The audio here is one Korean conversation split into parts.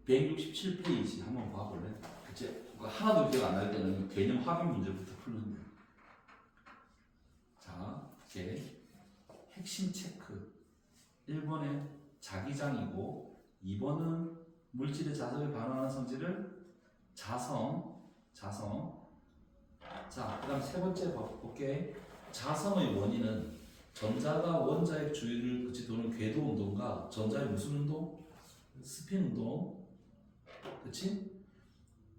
167페이지 한번 봐볼래? 그치? 하나도 기억 안 날 때는 개념 확인 문제부터 풀면 돼. 자, 이제 핵심 체크. 1번에 자기장이고 2번은 물질의 자석에 반응하는 성질을 자성. 자, 그 다음 세 번째 볼게. 자성의 원인은 전자가 원자의 주위를 그치 도는 궤도 운동과 전자의 무슨 운동? 스핀 운동. 그치?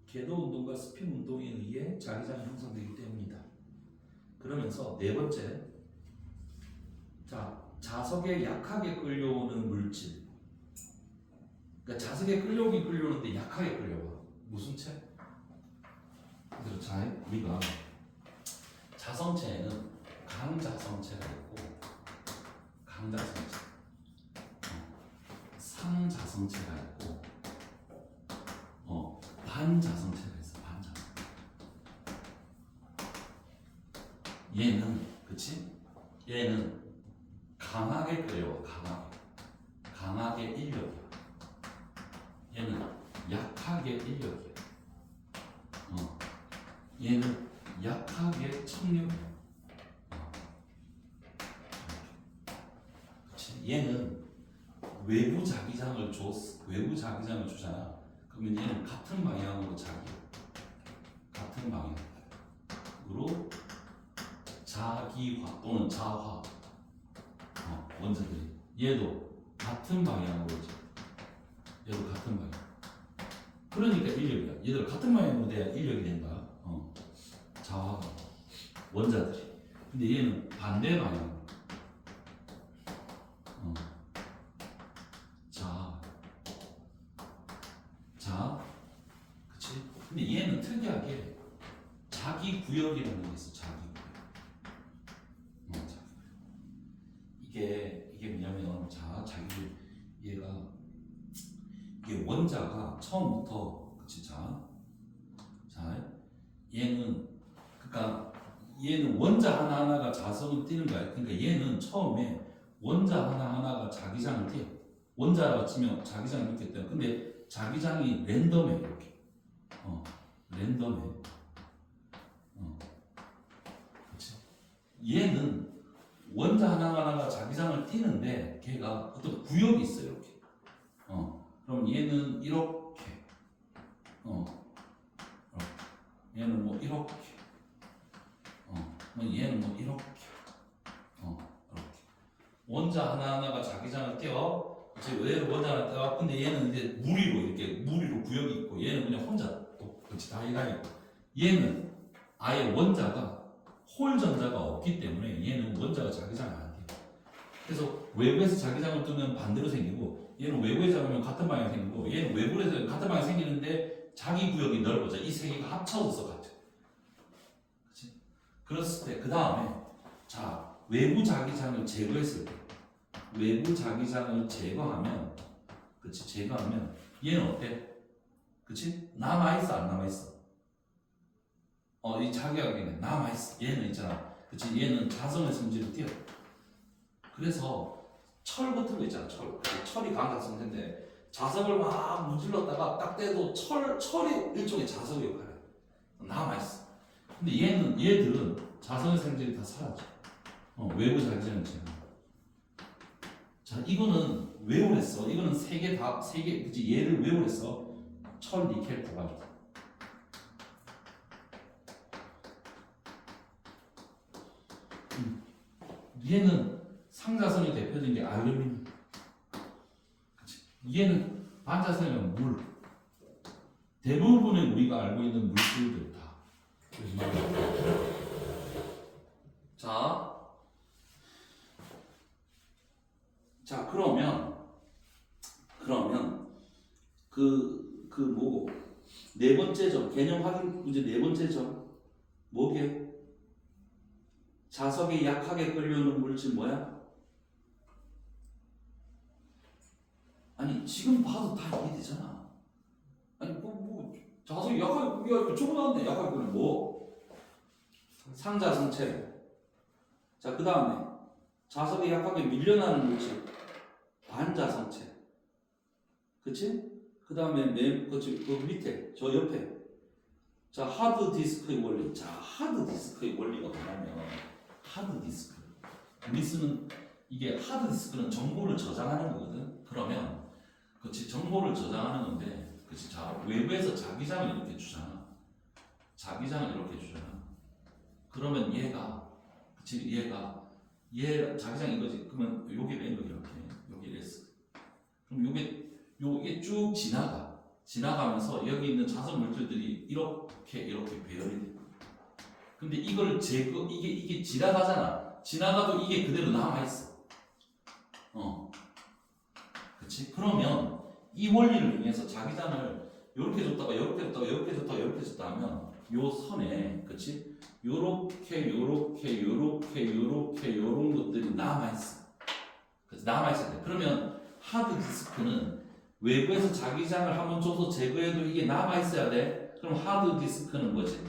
궤도 운동과 스핀 운동에 의해 자기장이 형성되기 때문이다. 그러면서 네 번째. 자, 자석에 약하게 끌려오는 물질. 그러니까 자석에 끌려오긴 끌려오는데 약하게 끌려와. 무슨 체? 그래서 자, 우리가 자성체에는 강자성체가 있고 강자성체, 상자성체가 있고 반자성체가 있어. 반자성. 얘는 그치? 얘는 강하게 끌려와. 강하게 인력이야. 얘는 약하게 인력이야. 얘는 약하게 청력이야. 그치? 얘는 외부 자기장을 주잖아. 그러면 얘는 같은 방향으로 같은 방향으로 자기화 또는 자화 원자들이 얘도 같은 방향으로 얘도 같은 방향. 그러니까 인력이야. 얘들 같은 방향으로 돼야 인력이 된다. 자화가 원자들이. 근데 얘는 반대 방향. 그치? 근데 얘는 특이하게 자기 구역이라는 게 있어. 자기 구역. 이게 뭐냐면 얘가 이게 원자가 처음부터 그치? 얘는 그러니까 얘는 원자 하나하나가 자성을 띄는 거야. 그러니까 얘는 처음에 원자 하나하나가 자기장을 띄어. 원자라고 치면 자기장을 띄기 때문에. 근데 자기장이 랜덤해 이렇게. 랜덤해. 그치? 얘는 원자 하나하나가 자기장을 띄는데 걔가 어떤 구역이 있어요 이렇게. 그럼 얘는 이렇게. 얘는 뭐 이렇게. 얘는 뭐 이렇게. 이렇게. 원자 하나하나가 자기장을 띄어. 그치? 의외로 원자 하나 띄어. 근데 얘는 이제 무리로 구역이 있고 얘는 그냥 혼자 또 그치 다 이가있고 얘는 아예 원자가 홀 전자가 없기 때문에 얘는 원자가 자기장을 안 띄어. 그래서 외부에서 자기장을 뜨면 반대로 생기고 얘는 외부에서 자기면 같은 방향 생기고 얘는 외부에서 같은 방향 생기는데 자기 구역이 넓어져. 이 세 개가 합쳐져서 같아. 그치? 그랬을 때 그 다음에 자 외부 자기장을 제거했을 때 외부 자기장을 제거하면 그치? 제거하면 얘는 어때? 그치? 남아있어 안 남아있어? 이 자기장이 남아있어. 얘는 있잖아. 그치? 얘는 자성의 성질을 띄어. 그래서 철 같은 거 있잖아. 철이 강자성체인데 자석을 막 문질렀다가 딱 떼도 철이 일종의 자석의 역할을 해. 남아있어. 근데 얘들은 자성의 성질이 다 사라져. 외부 자기장을 제거. 자, 이거는 외우랬어. 이거는 세 개, 그치? 얘를 외우랬어. 철, 니켈, 코발트. 얘는 상자성의 대표적인 게 알루미늄. 그치? 얘는 반자성이면 물. 대부분의 우리가 알고 있는 물질들 다. 자, 그러면 뭐고? 네 번째 점, 개념 확인 문제 네 번째 점, 뭐게? 자석에 약하게 끌려오는 물질 뭐야? 아니 지금 봐도 다 이해되잖아. 아니 자석이 약하게 야 저거 나왔네. 약하게 끌리면 뭐? 상자성체. 자, 그 다음에 자석에 약하게 밀려나는 물질 반자성체. 그치? 그 다음에 그 밑에 저 옆에 자 하드디스크의 원리. 자 하드디스크의 원리가 뭐냐면 하드디스크 우리 쓰는 이게 하드디스크는 정보를 저장하는 거거든. 그러면 그렇지 정보를 저장하는 건데 그렇지 자 외부에서 자기장을 이렇게 주잖아. 자기장을 이렇게 주잖아. 그러면 얘가 그렇지 얘 자기장 이거지. 그러면 요게 된 거 이렇게 요게 이랬어. 그럼 요게 쭉 지나가면서 여기 있는 자석 물질들이 이렇게 배열이 돼. 근데 이걸 이게 지나가잖아. 지나가도 이게 그대로 남아 있어. 그렇지? 그러면 이 원리를 이용해서 자기장을 이렇게 줬다가 이렇게 줬다가 이렇게 줬다가 이렇게 줬다 하면 요 선에 그렇지? 요렇게 요런 것들이 남아 있어. 그래서 남아 있어야 돼. 그러면 하드 디스크는 외부에서 자기장을 한번 줘서 제거해도 이게 남아 있어야 돼. 그럼 하드 디스크는 뭐지?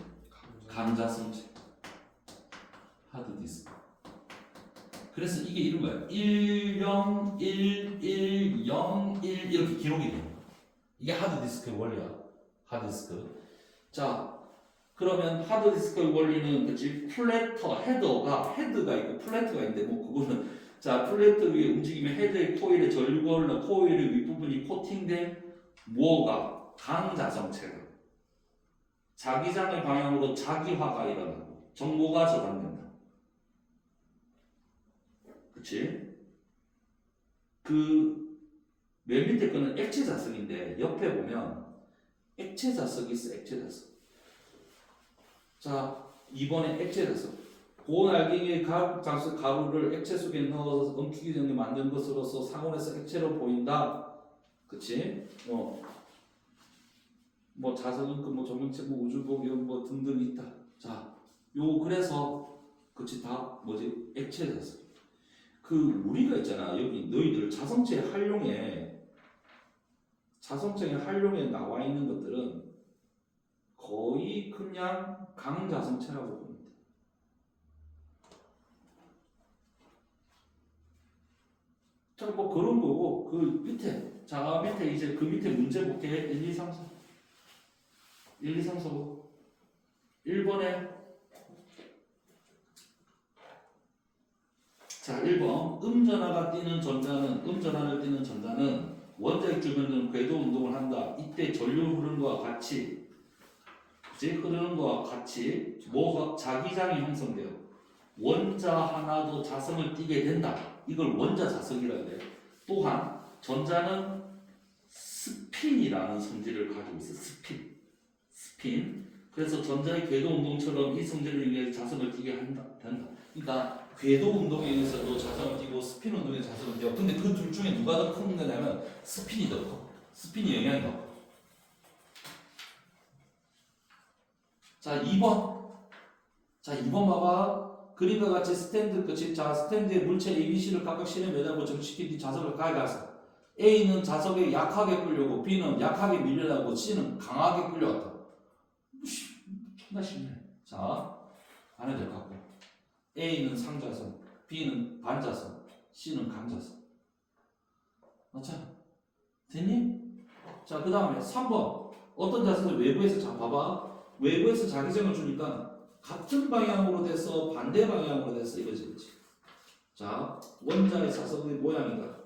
감자성체. 하드 디스크. 그래서 이게 이런 거야. 10, 1, 1, 0, 1 이렇게 기록이 돼요. 이게 하드 디스크의 원리야. 하드 디스크. 자, 그러면 하드 디스크의 원리는 그치? 헤드가 있고 플래트가 있는데 뭐 그거는 자 플래트 위에 움직이면 헤드의 코일에 전류가 흘러 코일의 윗부분이 코팅돼 뭐가 강자성체가 자기장의 방향으로 자기화가 일어나고 정보가 저장된다. 그치? 그 맨 밑에 거는 액체 자석인데 옆에 보면 액체 자석이 있어. 액체 자석. 자, 이번에 액체 자석. 고날개의 가루를 액체 속에 넣어서 엉키기 전에 만든 것으로서 상온에서 액체로 보인다. 그치? 뭐 자석은 뭐 조명체, 뭐 우주복 이런 뭐 등등 있다. 자, 그래서 그치 다 뭐지? 액체 자석. 우리가 있잖아. 여기 너희들 자성체 활용에 나와 있는 것들은 거의 그냥 강자성체라고 봅니다. 자, 뭐 그런 거고, 밑에 이제 그 밑에 문제 볼게. 1, 2, 3, 4. 1, 2, 3, 4. 1번에 자, 1번. 음전하를 띄는 전자는 원자핵 주변은 궤도 운동을 한다. 이때 전류 흐르는 것과 같이 뭐가 자기장이 형성돼요. 원자 하나도 자성을 띠게 된다. 이걸 원자 자석이라 그래요. 또한 전자는 스핀이라는 성질을 가지고 있어. 스핀. 그래서 전자의 궤도 운동처럼 이 성질을 이용해서 자성을 띠게 된다. 그러니까 궤도 운동에 의해서도 자성을 띠고 스핀 운동에 자성을 띠고. 근데 그 둘 중에 누가 더 큰 거냐면 스핀이 더 커. 스핀이 영향이 더 커. 자, 2번. 자, 2번 봐봐. 그림과 같이 스탠드에 물체 ABC를 각각 실에 매달고 정식시킨 뒤 자석을 가해가서 A는 자석에 약하게 끌려고 B는 약하게 밀려나고 C는 강하게 끌려갔다. 존나 쉽네. 자, 안 해도 될 것 같고. A는 상자선, B는 반자선, C는 강자선. 맞잖아. 됐니? 자, 그 다음에 3번. 어떤 자석을 외부에서 봐봐. 외부에서 자기장을 주니까 같은 방향으로 돼서 반대 방향으로 돼서 이거지. 자, 원자의 자석의 모양이다.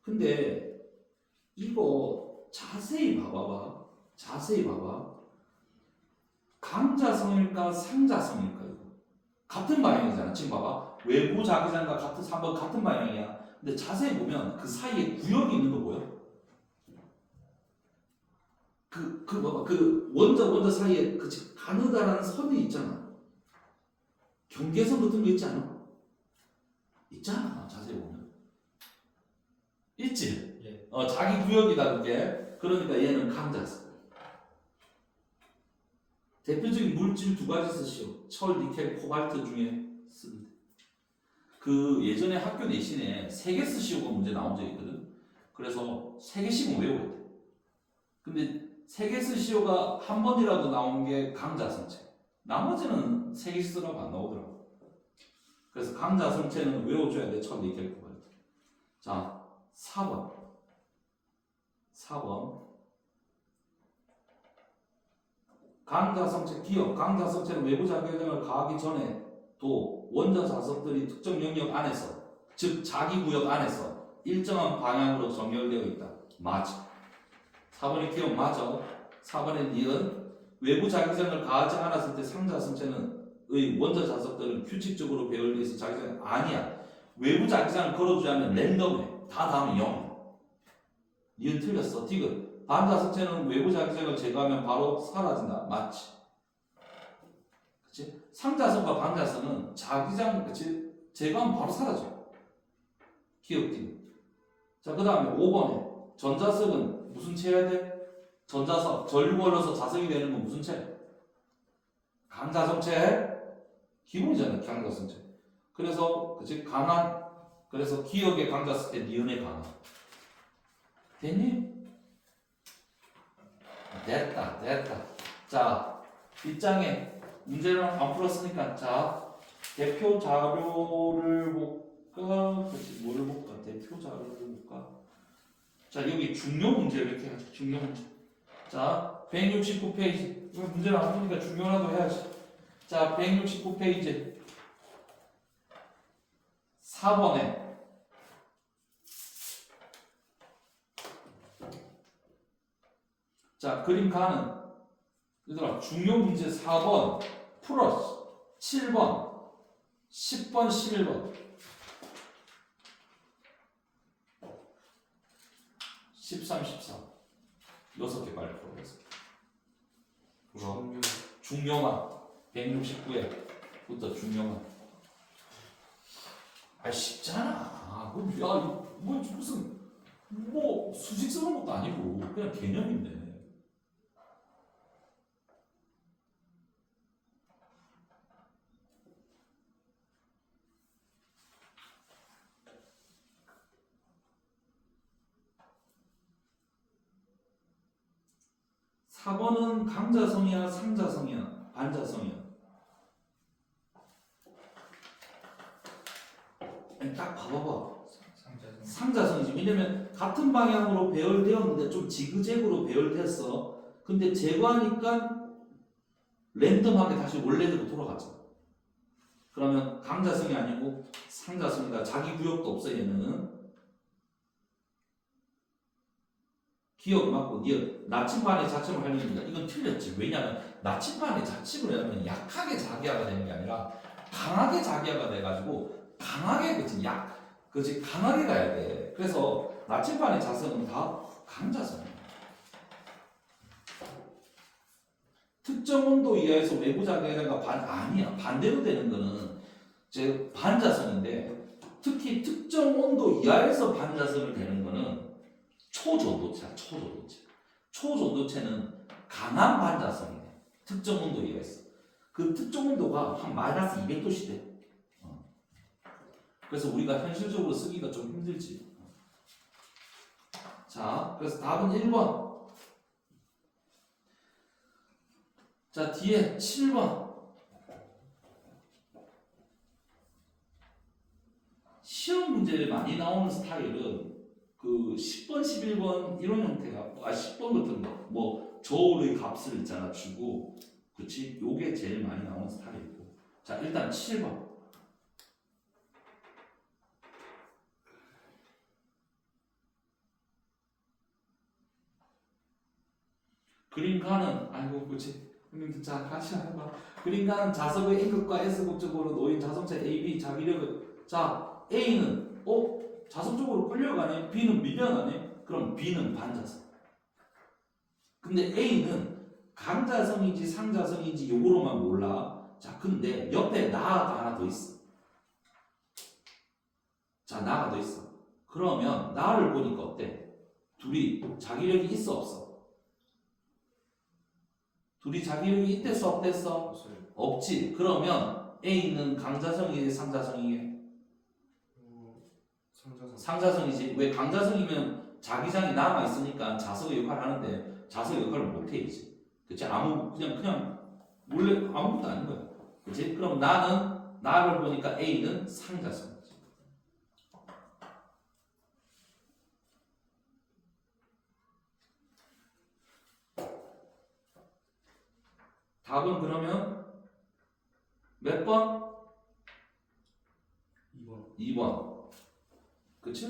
근데 이거 자세히 봐봐. 강자성일까 상자성일까 이거. 같은 방향이잖아. 지금 봐봐. 외부 자기장과 3번 같은 방향이야. 근데 자세히 보면 그 사이에 구역이 있는 거 보여? 봐봐. 원자 사이에 가느다란 선이 있잖아. 경계선 같은 거 있지 않아? 있잖아. 자세히 보면. 있지? 예. 자기 구역이다, 그게. 그러니까 얘는 강자성. 대표적인 물질 2가지 쓰시오. 철, 니켈, 코발트 중에 쓰는데. 예전에 학교 내신에 3개 쓰시오가 문제 나온 적이 있거든. 그래서 3개씩은 외워야 돼. 근데 3개 쓰시오가 한 번이라도 나온 게 강자성체. 나머지는 3개 쓰라고 안 나오더라고. 그래서 강자성체는 외워줘야 돼. 철, 니켈, 코발트. 자, 4번. 4번. 강자성체 기억. 강자성체는 외부 자기장을 가하기 전에 도 원자 자석들이 특정 영역 안에서, 즉 자기 구역 안에서 일정한 방향으로 정렬되어 있다. 맞아. 4번의 기억 맞아. 4번의 니은 외부 자기장을 가하지 않았을 때 상자성체는 의 원자 자석들은 규칙적으로 배열되어 있어 자기장 아니야. 외부 자기장을 걸어주지 않으면 랜덤해. 다 다음에 0. 니은 틀렸어. 디귿. 반자성체는 외부 자기장을 제거하면 바로 사라진다. 맞지? 그치? 상자성과 반자성은 자기장, 그치? 제거하면 바로 사라져. 기억 디귿. 자, 그 다음에 5번에 전자석은 무슨 체해야 돼? 전자석. 전류 걸려서 자석이 되는 건 무슨 체? 강자성체. 기본이잖아, 강자성체. 그래서, 그치? 강한. 그래서 기억의 강자성체, 니은의 강한. 됐니? 됐다. 자, 뒷장에 문제를 안 풀었으니까, 자, 대표 자료를 볼까? 그치, 뭐를 볼까? 대표 자료를 볼까? 자, 여기 중요 문제 이렇게 하죠. 중요 문제. 자, 169페이지. 문제를 안 푸니까 중요라도 해야지. 자, 169페이지. 4번에 자, 그림 가는 얘들아 중요 문제 4번 풀어 7번 10번 11번 13 14 6개 빨리 풀어 6개 중요만 169에부터 중요만 아 쉽잖아. 그럼 야 뭐 무슨 뭐 수직 쓰는 것도 아니고 그냥 개념인데. 사번은 강자성이야 상자성이야 반자성이야. 아니, 딱 봐봐봐. 상자성이지. 왜냐면 같은 방향으로 배열되었는데 좀 지그재그로 배열됐어. 근데 제거하니까 랜덤하게 다시 원래대로 돌아갔잖아. 그러면 강자성이 아니고 상자성이다. 자기 구역도 없어 얘는. 기억 맞고 니은 나침반의 자침을 하려니까 이건 틀렸지. 왜냐하면 나침반의 자침을 하면 약하게 자기화가 되는 게 아니라 강하게 자기화가 돼가지고 강하게 그치 강하게 가야 돼. 그래서 나침반의 자성은 다 강자성이야. 특정 온도 이하에서 외부 자기화가 아니야. 반대로 되는 거는 이제 반자성인데 특히 특정 온도 이하에서 반자성을 되는 거는 초전도체야. 초전도체는 강한 반자성이네. 특정 온도 이하에서. 그 특정 온도가 한 마이너스 200도씨 돼. 그래서 우리가 현실적으로 쓰기가 좀 힘들지. 자, 그래서 답은 1번. 자, 뒤에 7번. 시험 문제에 많이 나오는 스타일은 그 10번, 11번 이런 형태가 10번 같은 거, 뭐 저울의 값을 있잖아 주고, 그렇지? 요게 제일 많이 나오는 스타일이고. 자, 일단 7번. 그림가는 아이고 그렇지. 형님들 자 같이 해봐. 그림가는 자석의 A극과 S극 쪽으로 놓인 자성체 AB 자기력을 자 A는 자석 쪽으로 끌려가네. B는 밀려나네. 그럼 B는 반자성. 근데 A는 강자성인지 상자성인지 요거로만 몰라. 자 근데 옆에 나가 하나 더 있어. 자 나가 더 있어. 그러면 나를 보니까 어때? 둘이 자기력이 있어 없어? 둘이 자기력이 있댔어 없댔어? 없지. 그러면 A는 강자성이지 상자성이게? 상자성이지. 왜 강자성이면 자기장이 남아 있으니까 자석의 역할을 하는데 자석의 역할을 못 해 이제. 그치? 그냥 원래 아무것도 아닌 거야. 그치? 그럼 나를 보니까 A는 상자성이지. 답은 그러면 몇 번? 2번. 2번. 그치?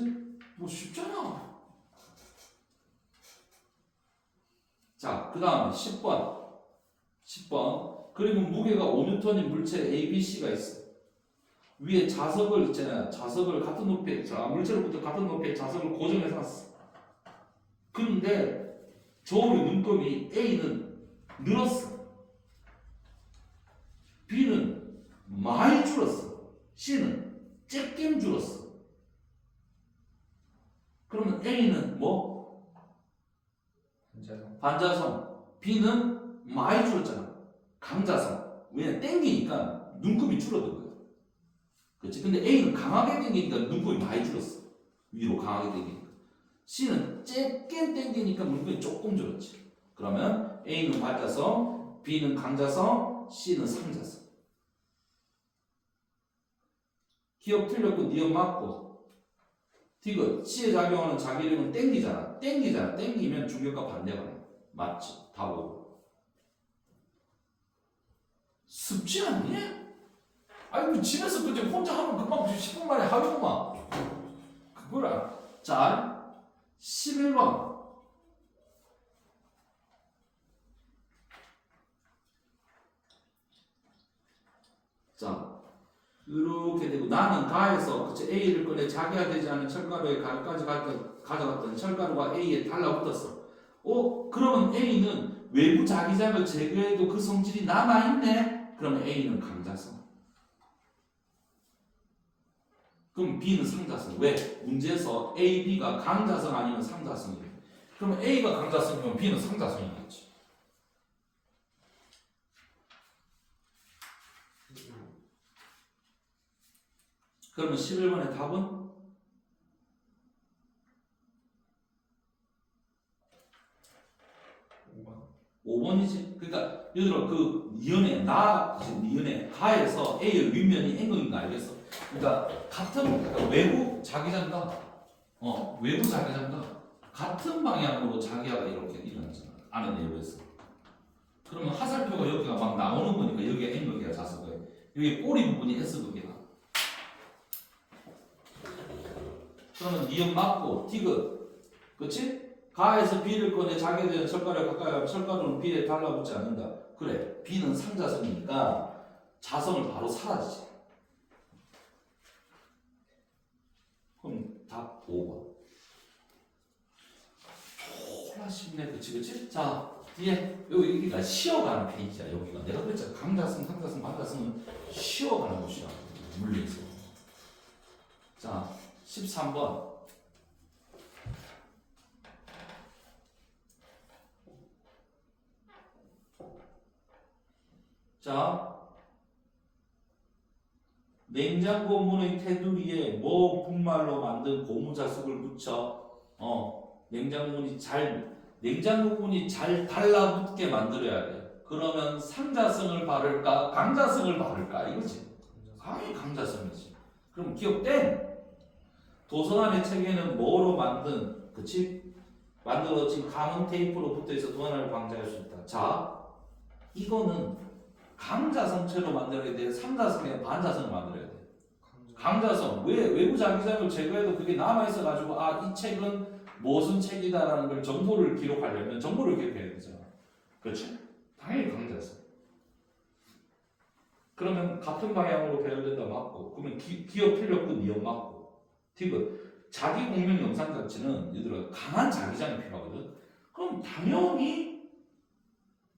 뭐 쉽잖아. 자, 그 다음에 10번. 10번. 그리고 무게가 5N인 물체 ABC가 있어. 위에 자석을 있잖아요. 자석을 같은 높이에, 물체로부터 같은 높이에 자석을 고정해서 놨어. 그런데 저울의 눈금이 A는 늘었어. B는 많이 줄었어. C는 쬐끔 줄었어. 그러면 A는 뭐? 반자성. B는 많이 줄었잖아. 강자성. 왜냐? 땡기니까 눈금이 줄어든 거야. 그렇지? 근데 A는 강하게 땡기니까 눈금이 많이 줄었어. 위로 강하게 땡기니까. C는 쬐끔 땡기니까 눈금이 조금 줄었지. 그러면 A는 반자성, B는 강자성, C는 상자성. 기억 틀렸고 니은 맞고. 디귿 C에 작용하는 자기력은 땡기잖아. 땡기면 중력과 반대가 돼. 맞지? 답 5번. 습지 않니? 아니 뭐 집에서 그저 혼자 하면 금방 10분 만에 하겠구만. 그걸 안. 자, 11번. 자, 이렇게 되고 나는 가에서 그치, A를 꺼내 자기가 되지 않은 철가루에 가까지 가져갔던 철가루가 A에 달라붙었어. 그러면 A는 외부 자기장을 제거해도 그 성질이 남아있네? 그러면 A는 강자성. 그럼 B는 상자성. 왜? 문제에서 A, B가 강자성 아니면 상자성이래. 그러면 A가 강자성이면 B는 상자성이겠지. 그러면 11번의 답은? 5번이지. 그러니까 예를 들어 그 니은에 니은에 가에서 A의 윗면이 N극인 거 알겠어? 그러니까 그러니까 외부 자기장과 같은 방향으로 자기하가 이렇게 일어나잖아. 안에 내부에서. 그러면 화살표가 여기가 막 나오는 거니까 여기가 N극이야 자석에. 여기 꼬리 부분이 S극이야. 그러면 니은 맞고 디귿. 그치? 가에서 B를 꺼내 자기에 대한 철가루에 가까이 가면 철가루는 B에 달라붙지 않는다. 그래. B는 상자성이니까 자성을 바로 사라지지. 그럼 답 5번. 졸라 쉽네. 그치? 자, 뒤에 여기가 쉬어가는 페이지야. 여기가 내가 그랬잖아. 강자성, 상자성, 반자성은 쉬어가는 곳이야. 물리에서. 자, 13번. 자, 냉장고 문의 테두리에 뭐 분말로 만든 고무자석을 붙여 냉장고 문이 잘 달라붙게 만들어야 돼. 그러면 상자성을 바를까 강자성을 바를까 이거지. 당연히 강자성이지. 그럼 기억 땡. 도서관의 책에는 뭐로 만들어진 가문 테이프로 붙어있어 도안을 방지할 수 있다. 자, 이거는 강자성체로 만들어야 돼. 상자성이나 반자성을 만들어야 돼. 강자성. 왜? 외부 자기장을 제거해도 그게 남아있어가지고 이 책은 무슨 책이다라는 걸 정보를 기록하려면 정보를 기록해야 되잖아. 그렇지? 당연히 강자성. 그러면 같은 방향으로 배열된다 맞고 그러면 기억 필요없고 니은 맞고 디귿 자기 공명 영상 장치는 예를 들어 강한 자기장이 필요하거든. 그럼 당연히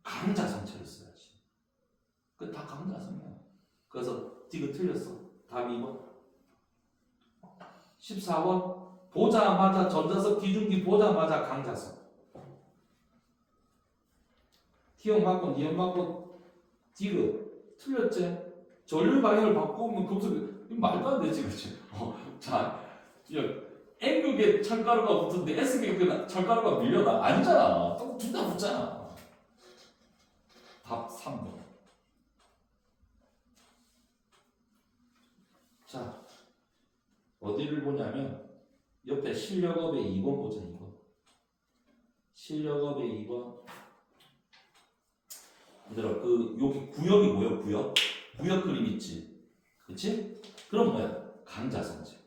강자성체를 써야지. 그 다 강자성이야. 그래서 디귿 틀렸어. 답 2번. 14번. 보자마자 전자석 기준기 보자마자 강자성. 기억 맞고 니은 맞고 디귿 틀렸지? 전류 방향을 바꾸면 금속 말도 안 되지, 그렇지? 자, N극에 철가루가 붙는데 S극에 철가루가 밀려나 아니잖아. 둘 다 붙잖아. 답 3번. 자, 어디를 보냐면 옆에 실력업의 2번 보자. 2번. 실력업의 2번. 얘들아 그 여기 구역이 뭐야 구역? 구역 그림 있지, 그치? 그럼 뭐야? 강자성체.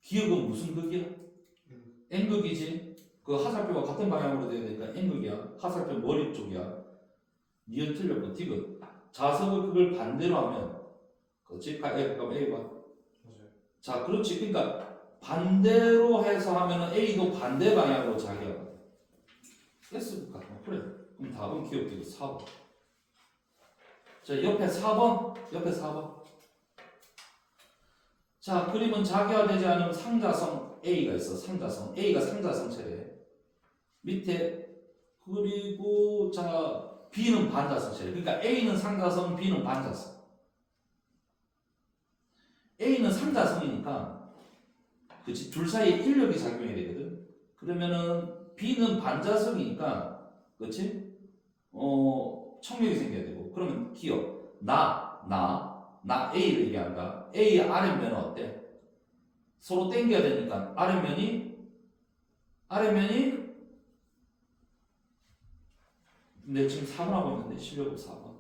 기역은 무슨 극이야? N극이지. 그 화살표가 같은 방향으로 돼야 되니까 N극이야. 화살표 머리 쪽이야. 니은 틀렸고 디귿. 자석의 극을 반대로 하면, 그렇지? 그럼 A 봐. 자, 그렇지. 그러니까 반대로 해서 하면은 A도 반대 방향으로 자기야. S 같은 거 그래. 그럼 답은 기억되고 4번. 자, 옆에 4번. 옆에 4번. 자, 그림은 자기화되지 않은 상자성 A가 있어. 상자성. A가 상자성체래. 밑에 그리고 자 B는 반자성체래. 그러니까 A는 상자성, B는 반자성. A는 상자성이니까 그치? 둘 사이에 인력이 작용해야 되거든. 그러면은 B는 반자성이니까 그치? 청력이 생겨야 되고. 그러면 기억. 나 A를 얘기한다. A의 아랫면은 어때? 서로 당겨야 되니까 아랫면이 내 지금 4번 하고 있는데 실력은 4번.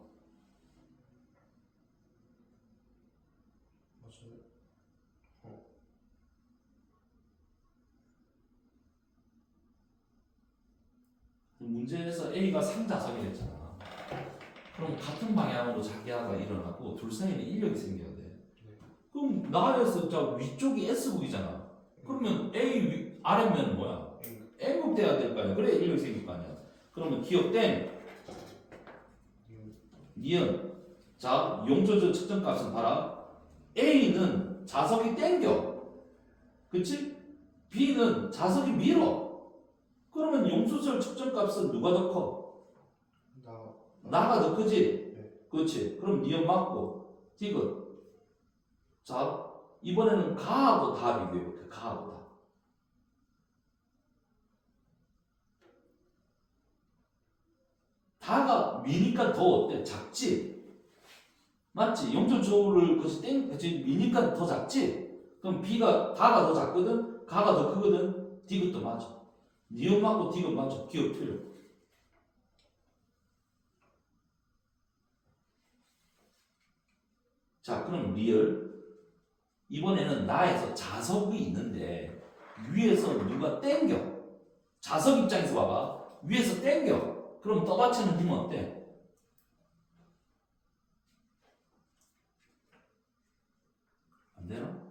문제에서 A가 상자성이 됐잖아. 그럼 같은 방향으로 자기화가 일어나고 둘 사이에는 인력이 생겨야 돼. 그럼 나에서 저 위쪽이 S국이잖아. 그러면 A 아래면은 뭐야? N국 돼야 될 거 아니야. 그래 인력이 생길 거 아니야. 그러면 기억 땡 니은. 자 용조저 측정값은 봐라. A는 자석이 땡겨. 그치? B는 자석이 밀어. 그러면 용조절 측정값은 누가 더 커? 나가 더 크지? 그렇지. 그럼 니은 맞고 디귿. 자 이번에는 가하고 다 비교해볼게. 가하고 다. 다가 미니까 더 어때? 작지? 맞지? 용조조를 그치 미니까 더 작지? 그럼 B가 다가 더 작거든? 가가 더 크거든? 디귿도 맞아. 니은 맞고 디귿 맞아. 기억 틀려. 자 그럼 리얼. 이번에는 나에서 자석이 있는데 위에서 누가 땡겨. 자석 입장에서 봐봐. 위에서 땡겨. 그럼 떠받치는 힘은 어때? 안 되나?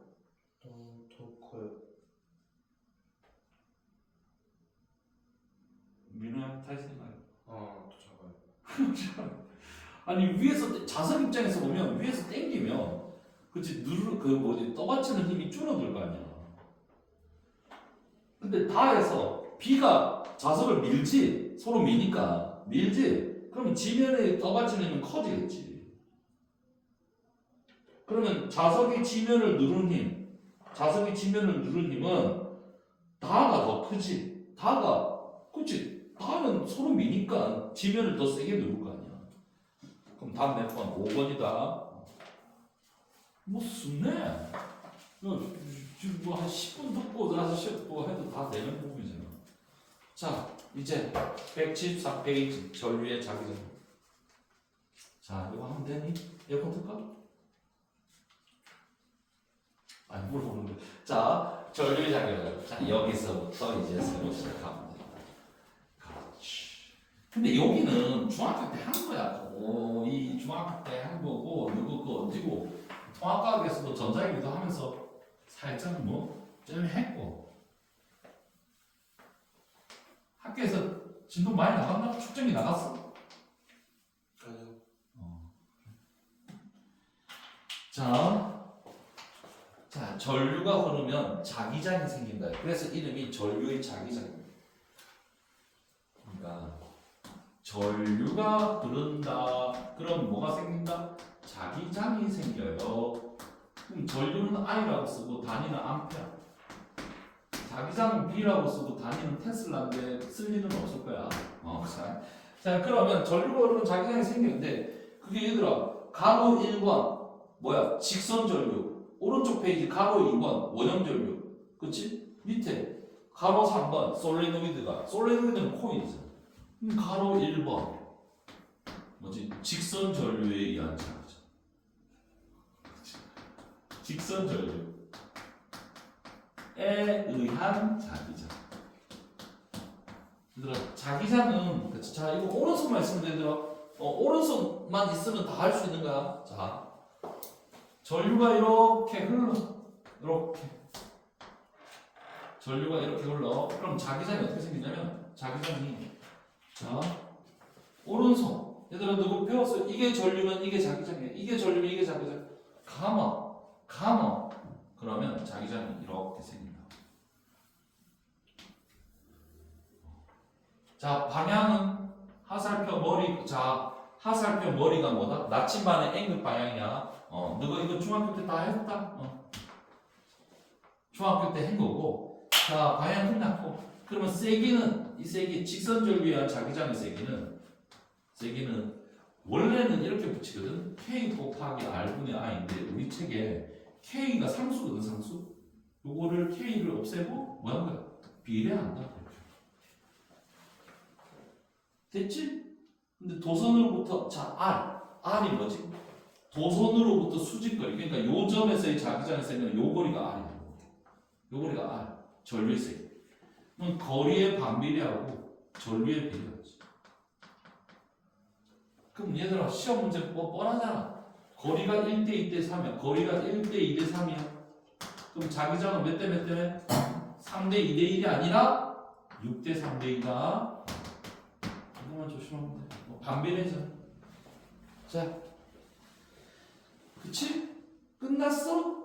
더 커요. 민호야 다시 생각해. 더 작아요. 아니 위에서 자석 입장에서 보면 위에서 땡기면 그치 떠받치는 힘이 줄어들 거 아니야. 근데 다에서 B가 자석을 밀지. 서로 미니까 밀지. 그러면 지면에 떠받치는 힘은 커지겠지. 그러면 자석이 지면을 누르는 힘은 다가 더 크지. 그치? 다는 서로 미니까 지면을 더 세게 누를 거 아니야. 그럼 답 몇 번? 5번이다. 뭐 쉽네. 지금 뭐 한 10분 듣고 나서 뭐 해도 다 되는 부분이잖아. 자, 이제 174페이지 전류의 자기전. 자, 이거 하면 되니? 에어컨 틀까? 아니, 물어보는 거. 자, 전류의 자기전. 자, 여기서부터 이제 새로 시작하면 돼. 그렇지. 근데 여기는 중학교 때 한 거야. 이 중학교 때 한 거고, 이거 그거 얹고, 통합과학에서도 전자기도 하면서 살짝 좀 했고. 학교에서 진도 많이 나갔나? 축전이 나갔어? 아니요. 자, 전류가 흐르면 자기장이 생긴다. 그래서 이름이 전류의 자기장입니다. 그러니까 전류가 흐른다. 그럼 뭐가 생긴다? 자기장이 생겨요. 그럼 전류는 I라고 쓰고 단위는 암페어. 자기장은 B라고 쓰고 단위는 테슬라인데 쓸 일은 없을 거야. 자, 그러면 전류가 흐르면 자기장이 생기는데 그게 얘들아 가로 1번 뭐야? 직선 전류. 오른쪽 페이지 가로 2번 원형 전류. 그치? 밑에 가로 3번 솔레노이드는 코인이잖아. 가로 1번 뭐지? 직선 전류에 의한 자기장. 직선 전류에 의한 자기장. 얘들아 자기장은 그치? 자 이거 오른손만 있으면 되더라. 오른손만 있으면 다 할 수 있는 거야. 자 전류가 이렇게 흘러 이렇게 전류가 이렇게 흘러. 그럼 자기장이 어떻게 생기냐면 자기장이 자 오른손 얘들아 누구 배웠어? 이게 전류면 이게 자기장이야. 이게 전류면 이게 자기장. 감아 그러면 자기장이 이렇게 생긴다. 자 방향은 하살표 머리. 자 하살표 머리가 뭐다? 나침반의 N극 방향이야. 너가 이거 중학교 때 다 했다. 중학교 때 한 거고. 자 방향 끝났고. 그러면 세기는 이 세기 직선 전류의 자기장의 세기는 원래는 이렇게 붙이거든. K 곱하기 R분의 I인데 우리 책에 K가 상수거든. 상수. 요거를 K를 없애고 뭐 하는 거야? 비례한다. 됐지? 근데 도선으로부터 자 R이 뭐지? 도선으로부터 수직거리. 그러니까 요 점에서의 자기장의 세기는 요 거리가 R이야. 요 거리가 R. 전류의 세기. 그럼 거리의 반비례하고 전류의 비례하지. 그럼 얘들아 시험 문제 뭐 뻔하잖아. 거리가 1대 2대 3이야. 거리가 1대 2대 3이야. 그럼 자기장은 몇 대 몇 대? 3대 2대 1이 아니라 6대 3대 2다. 이거만 조심하면 돼. 반비례잖아. 자, 그치? 끝났어?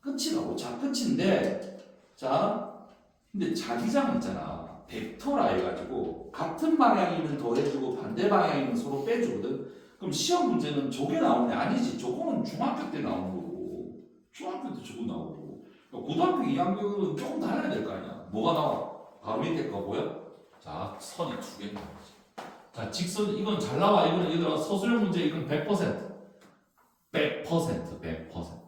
끝이라고. 자, 끝인데 자, 근데 자기장 있잖아. 벡터라 해가지고 같은 방향이면 더해주고 반대 방향이면 서로 빼주거든. 그럼 시험 문제는 저게 나오네? 아니지. 저거는 중학교 때 나오는 거고. 중학교 때 저거 나오고. 고등학교 2학년은 조금 달라야 될 거 아니야. 뭐가 나와? 바로 밑에 거 보여? 자, 선이 두 개 나오지. 자, 직선 이건 잘 나와. 이거는 얘들아 서술형 문제 이건 100%. 100%.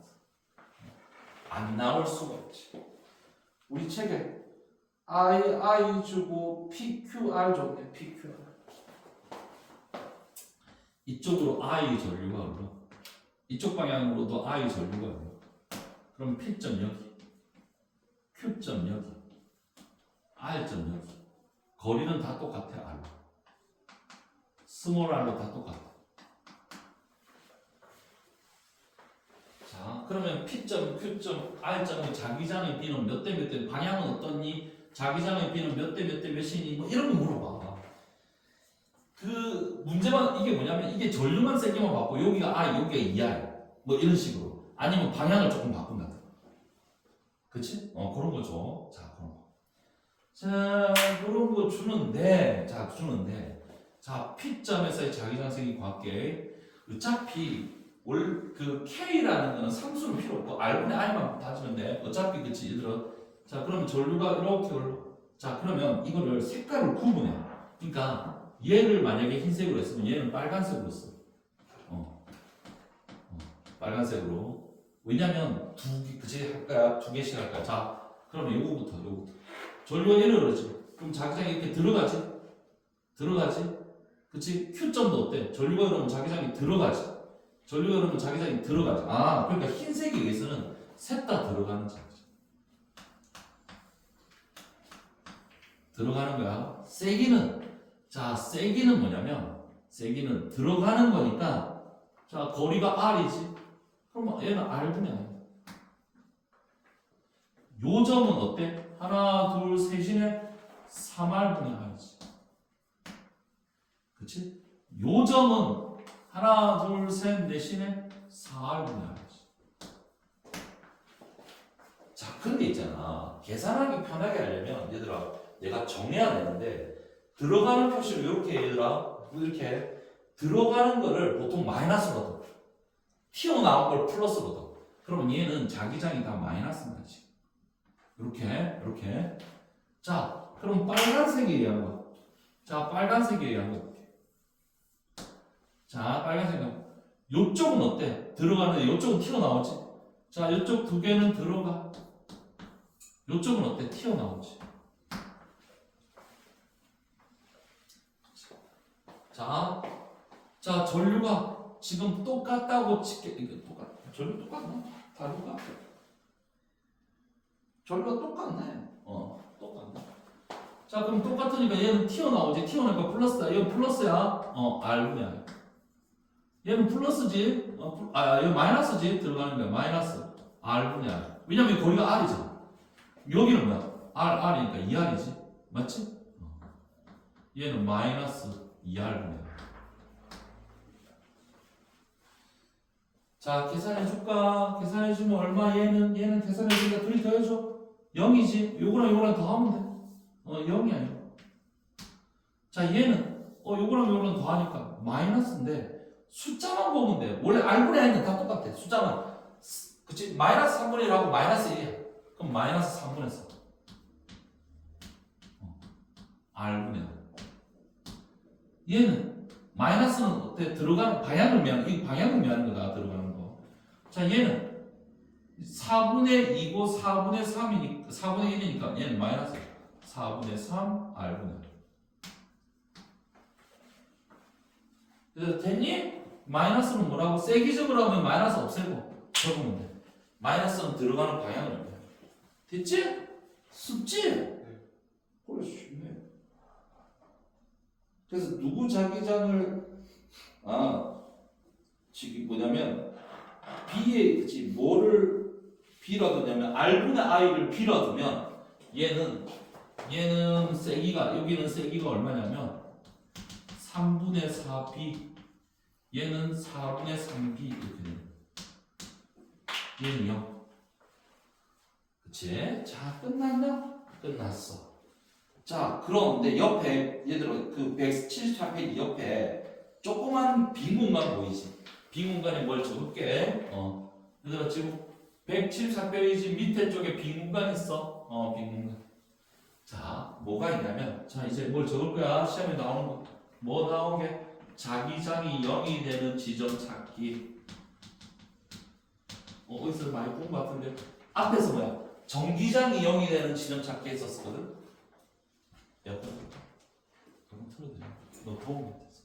안 나올 수가 없지. 우리 책에 I 주고 PQR 줬네. PQR. 이쪽으로 I 전류가 흘러. 이쪽 방향으로도 I 전류가 흘러. 그럼 P점 여기, Q점 여기, R점 여기. 거리는 다 똑같아. R. 스몰 R로 다 똑같아. 자, 그러면 P점, Q점, R점의 자기장의 B는 몇 대 몇 대, 방향은 어떻니? 자기장의 B는 몇 대 몇 대 몇이니? 뭐 이런 거 물어봐. 그 문제만 이게 뭐냐면 이게 전류만 세기만 바꿔. 여기가 I, 여기가 2I. 뭐 이런 식으로. 아니면 방향을 조금 바꾼다. 그치? 그런 거죠. 자, 그런 거. 자, 그런 거 주는데, 자, P점에서의 자기장 세기 관계. 어차피 그 K라는 거는 상수는 필요 없고 R분의 I만 따지면 돼. 어차피 그치 얘들아. 자 그러면 전류가 이렇게 흘러. 자 그러면 이거를 색깔을 구분해. 그러니까 얘를 만약에 흰색으로 했으면 얘는 빨간색으로 써. 빨간색으로. 왜냐면 그치 할까요? 두 개씩 할까요? 자 그러면 요거부터. 전류가 얘를 그러지. 그럼 자기장이 이렇게 들어가지. 그치? Q점도 어때? 전류가 그러면 자기장이 들어가지. 전류가 그러면 자기장이 들어가지. 그러니까 흰색에 의해서는 셋 다 들어가는 자기장. 들어가는 거야. 세기는 뭐냐면 세기는 들어가는 거니까 자 거리가 R이지. 그럼 얘는 R분이 아니야. 요 점은 어때? 하나 둘 셋이네 3R분의 R이지. 그치? 요 점은 하나, 둘, 셋, 넷이네 4R분의 R이지. 자, 근데 있잖아. 계산하기 편하게 하려면 얘들아 내가 정해야 되는데 들어가는 표시를 이렇게 얘들아 이렇게 들어가는 거를 보통 마이너스거든. 튀어나온 걸 플러스거든. 그러면 얘는 자기장이 다 마이너스인 거지. 이렇게. 자, 그럼 빨간색에 의한 거. 자, 빨간색에 의한 거. 자, 빨간색은 요쪽은 어때? 들어가는데 요쪽은 튀어나오지? 자, 요쪽 두 개는 들어가. 요쪽은 어때? 튀어나오지. 자, 전류가 지금 똑같다고 칠게. 이거 전류 똑같나? 다 똑같아. 전류가 똑같네. 똑같네. 자, 그럼 똑같으니까 얘는 튀어나오지. 튀어나오니까 플러스다. 얘는 플러스야. R분의 R. 얘는 플러스지. 얘는 마이너스지. 들어가는 거야. 마이너스. R분의 R. 왜냐면 거리가 R이잖아. 여기는 뭐야? R이니까 2R이지. 맞지? 얘는 마이너스 2R분의 R. 자, 계산해줄까? 계산해주면 얼마? 얘는 계산해주니까 둘이 더해줘. 0이지. 요거랑 더하면 돼. 0이야, 0. 자, 얘는 요거랑 더하니까 마이너스인데 숫자만 보면 돼. 원래 R분의 N은 다 똑같아. 숫자만. 그치? 마이너스 3분의 1하고 마이너스 1이야. 그럼 마이너스 3분의 4. R분의 R. 얘는 마이너스는 어때? 들어가는 방향을 미하는 거다. 들어가는 거. 자, 얘는 4분의 2고 4분의 3이니까 4분의 1이니까 얘는 마이너스 4분의 3 R분의 R. 그래서 됐니? 마이너스는 뭐라고? 세기적으로 하면 마이너스 없애고 적으면 돼. 마이너스는 들어가는 방향을 돼. 됐지? 쉽지? 그래, 쉽네. 그래서 누구 자기장을 지금 뭐냐면 B에 그치 뭐를 B라 두냐면 R분의 I를 B라 두면 얘는 세기가 여기는 세기가 얼마냐면 3분의 4B 얘는 4분의 3B 이렇게 돼요. 얘는 0. 그치? 자, 끝났나? 끝났어. 자, 그런데 옆에 얘들아 그 173페이지 옆에 조그만 빈 공간 보이지? 빈 공간에 뭘 적을게. 얘들아 지금 173페이지 밑에 쪽에 빈 공간 있어. 빈 공간. 자, 뭐가 있냐면 자, 이제 뭘 적을 거야? 시험에 나오는 거. 뭐 나오게? 자기장이 0이 되는 지점 찾기. 어디서 많이 본 것 같은데? 앞에서 뭐야? 전기장이 0이 되는 지점 찾기 했었거든? 약간 그럼 틀어드려. 너 도움 못했어.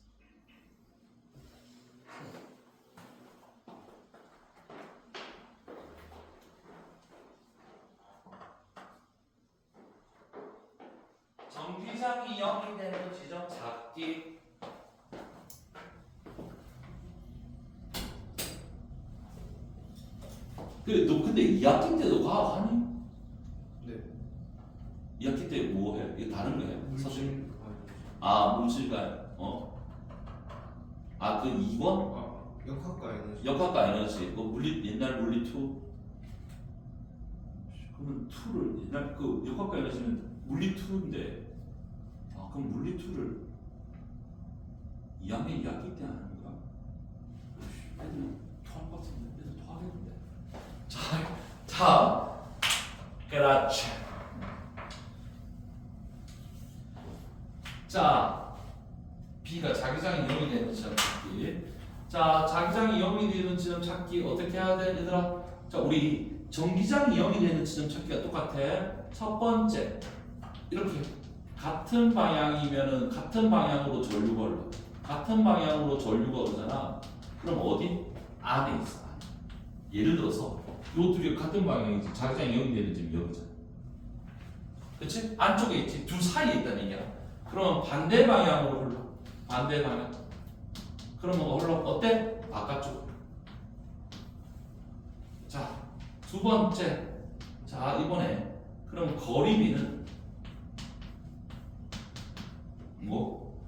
전기장이 0이 되는 지점 찾기. 너 근데 2학기 때도 과학 하니? 네. 2학기 때 뭐 해? 이거 다른 거 해? 물질. 물질과 그 2권? 역학과 에너지. 역학과 에너지. 옛날 물리 2. 그러면 2를 옛날 그 역학과 에너지는 물리 2인데 그럼 물리 2를 2학년 2학기 때 하는 거야? 애들은 토할 것 같은데 애들 토하겠는데. 자, 그렇지. 자, B가 자기장이 0이 되는 지점 찾기. 자, 자기장이 0이 되는 지점 찾기 어떻게 해야 돼, 얘들아? 자, 우리 전기장이 0이 되는 지점 찾기가 똑같아. 첫 번째, 이렇게 같은 방향이면은 같은 방향으로 전류가 흘러. 같은 방향으로 전류가 오르잖아. 그럼 어디? 안에 있어. 예를 들어서 요 둘이 같은 방향이지. 자기장이 0이 되는 지점이 여기잖아. 그치? 안쪽에 있지. 둘 사이에 있다는 얘기야. 그러면 반대 방향으로 흘러. 반대 방향. 그러면 흘러. 어때? 바깥쪽. 자, 두 번째. 자, 이번에 그럼 거리비는 뭐?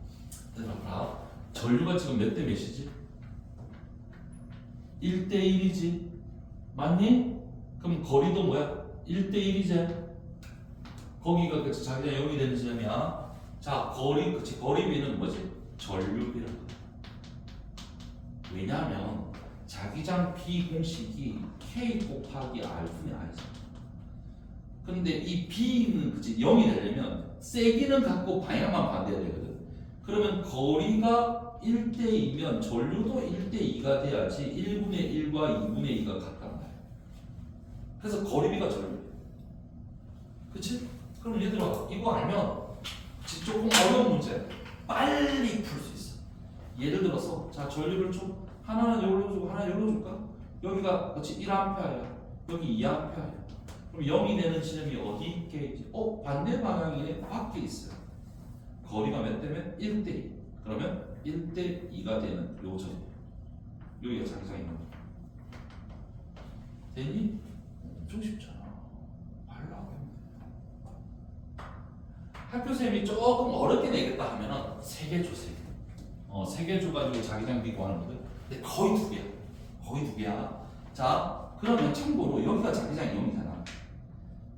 얘들아, 전류가 지금 몇 대 몇이지? 1대1이지. 맞니? 그럼 거리도 뭐야? 1대1이지. 거기가 그 자기장 0이 되는 지점이야. 자, 거리비는 뭐지? 전류비라고. 왜냐하면 자기장 B 공식이 K 곱하기 R분의 I잖아. 근데 이 B는 0이 되려면 세기는 같고 방향만 반대해야 되거든. 그러면 거리가 1대2면 전류도 1대2가 돼야지 1분의 1과 2분의 2가 같단 말이야. 그래서 거리비가 전류. 그치? 그럼 얘들아 이거 알면 조금 어려운 문제 빨리 풀 수 있어. 예를 들어서 자 전류를 좀 하나는 여기로 주고 하나는 여기로 줄까? 여기가 그치 1A야 여기 2A야. 그럼 0이 되는 지점이 어디 있게? 반대 방향에 밖에 있어요. 거리가 몇 대면 1대2. 그러면 1대2가 되는 요 점이에요. 여기가 자기장인 거야. 됐니? 엄청 쉽잖아. 발라하겠네. 학교쌤이 조금 어렵게 내겠다 하면은 3개 줘, 3개. 3개 줘가지고 자기장 비고 하는 거거든. 근데 거의 2개야. 거의 2개야. 자, 그러면 참고로 여기가 자기장이 0이잖아.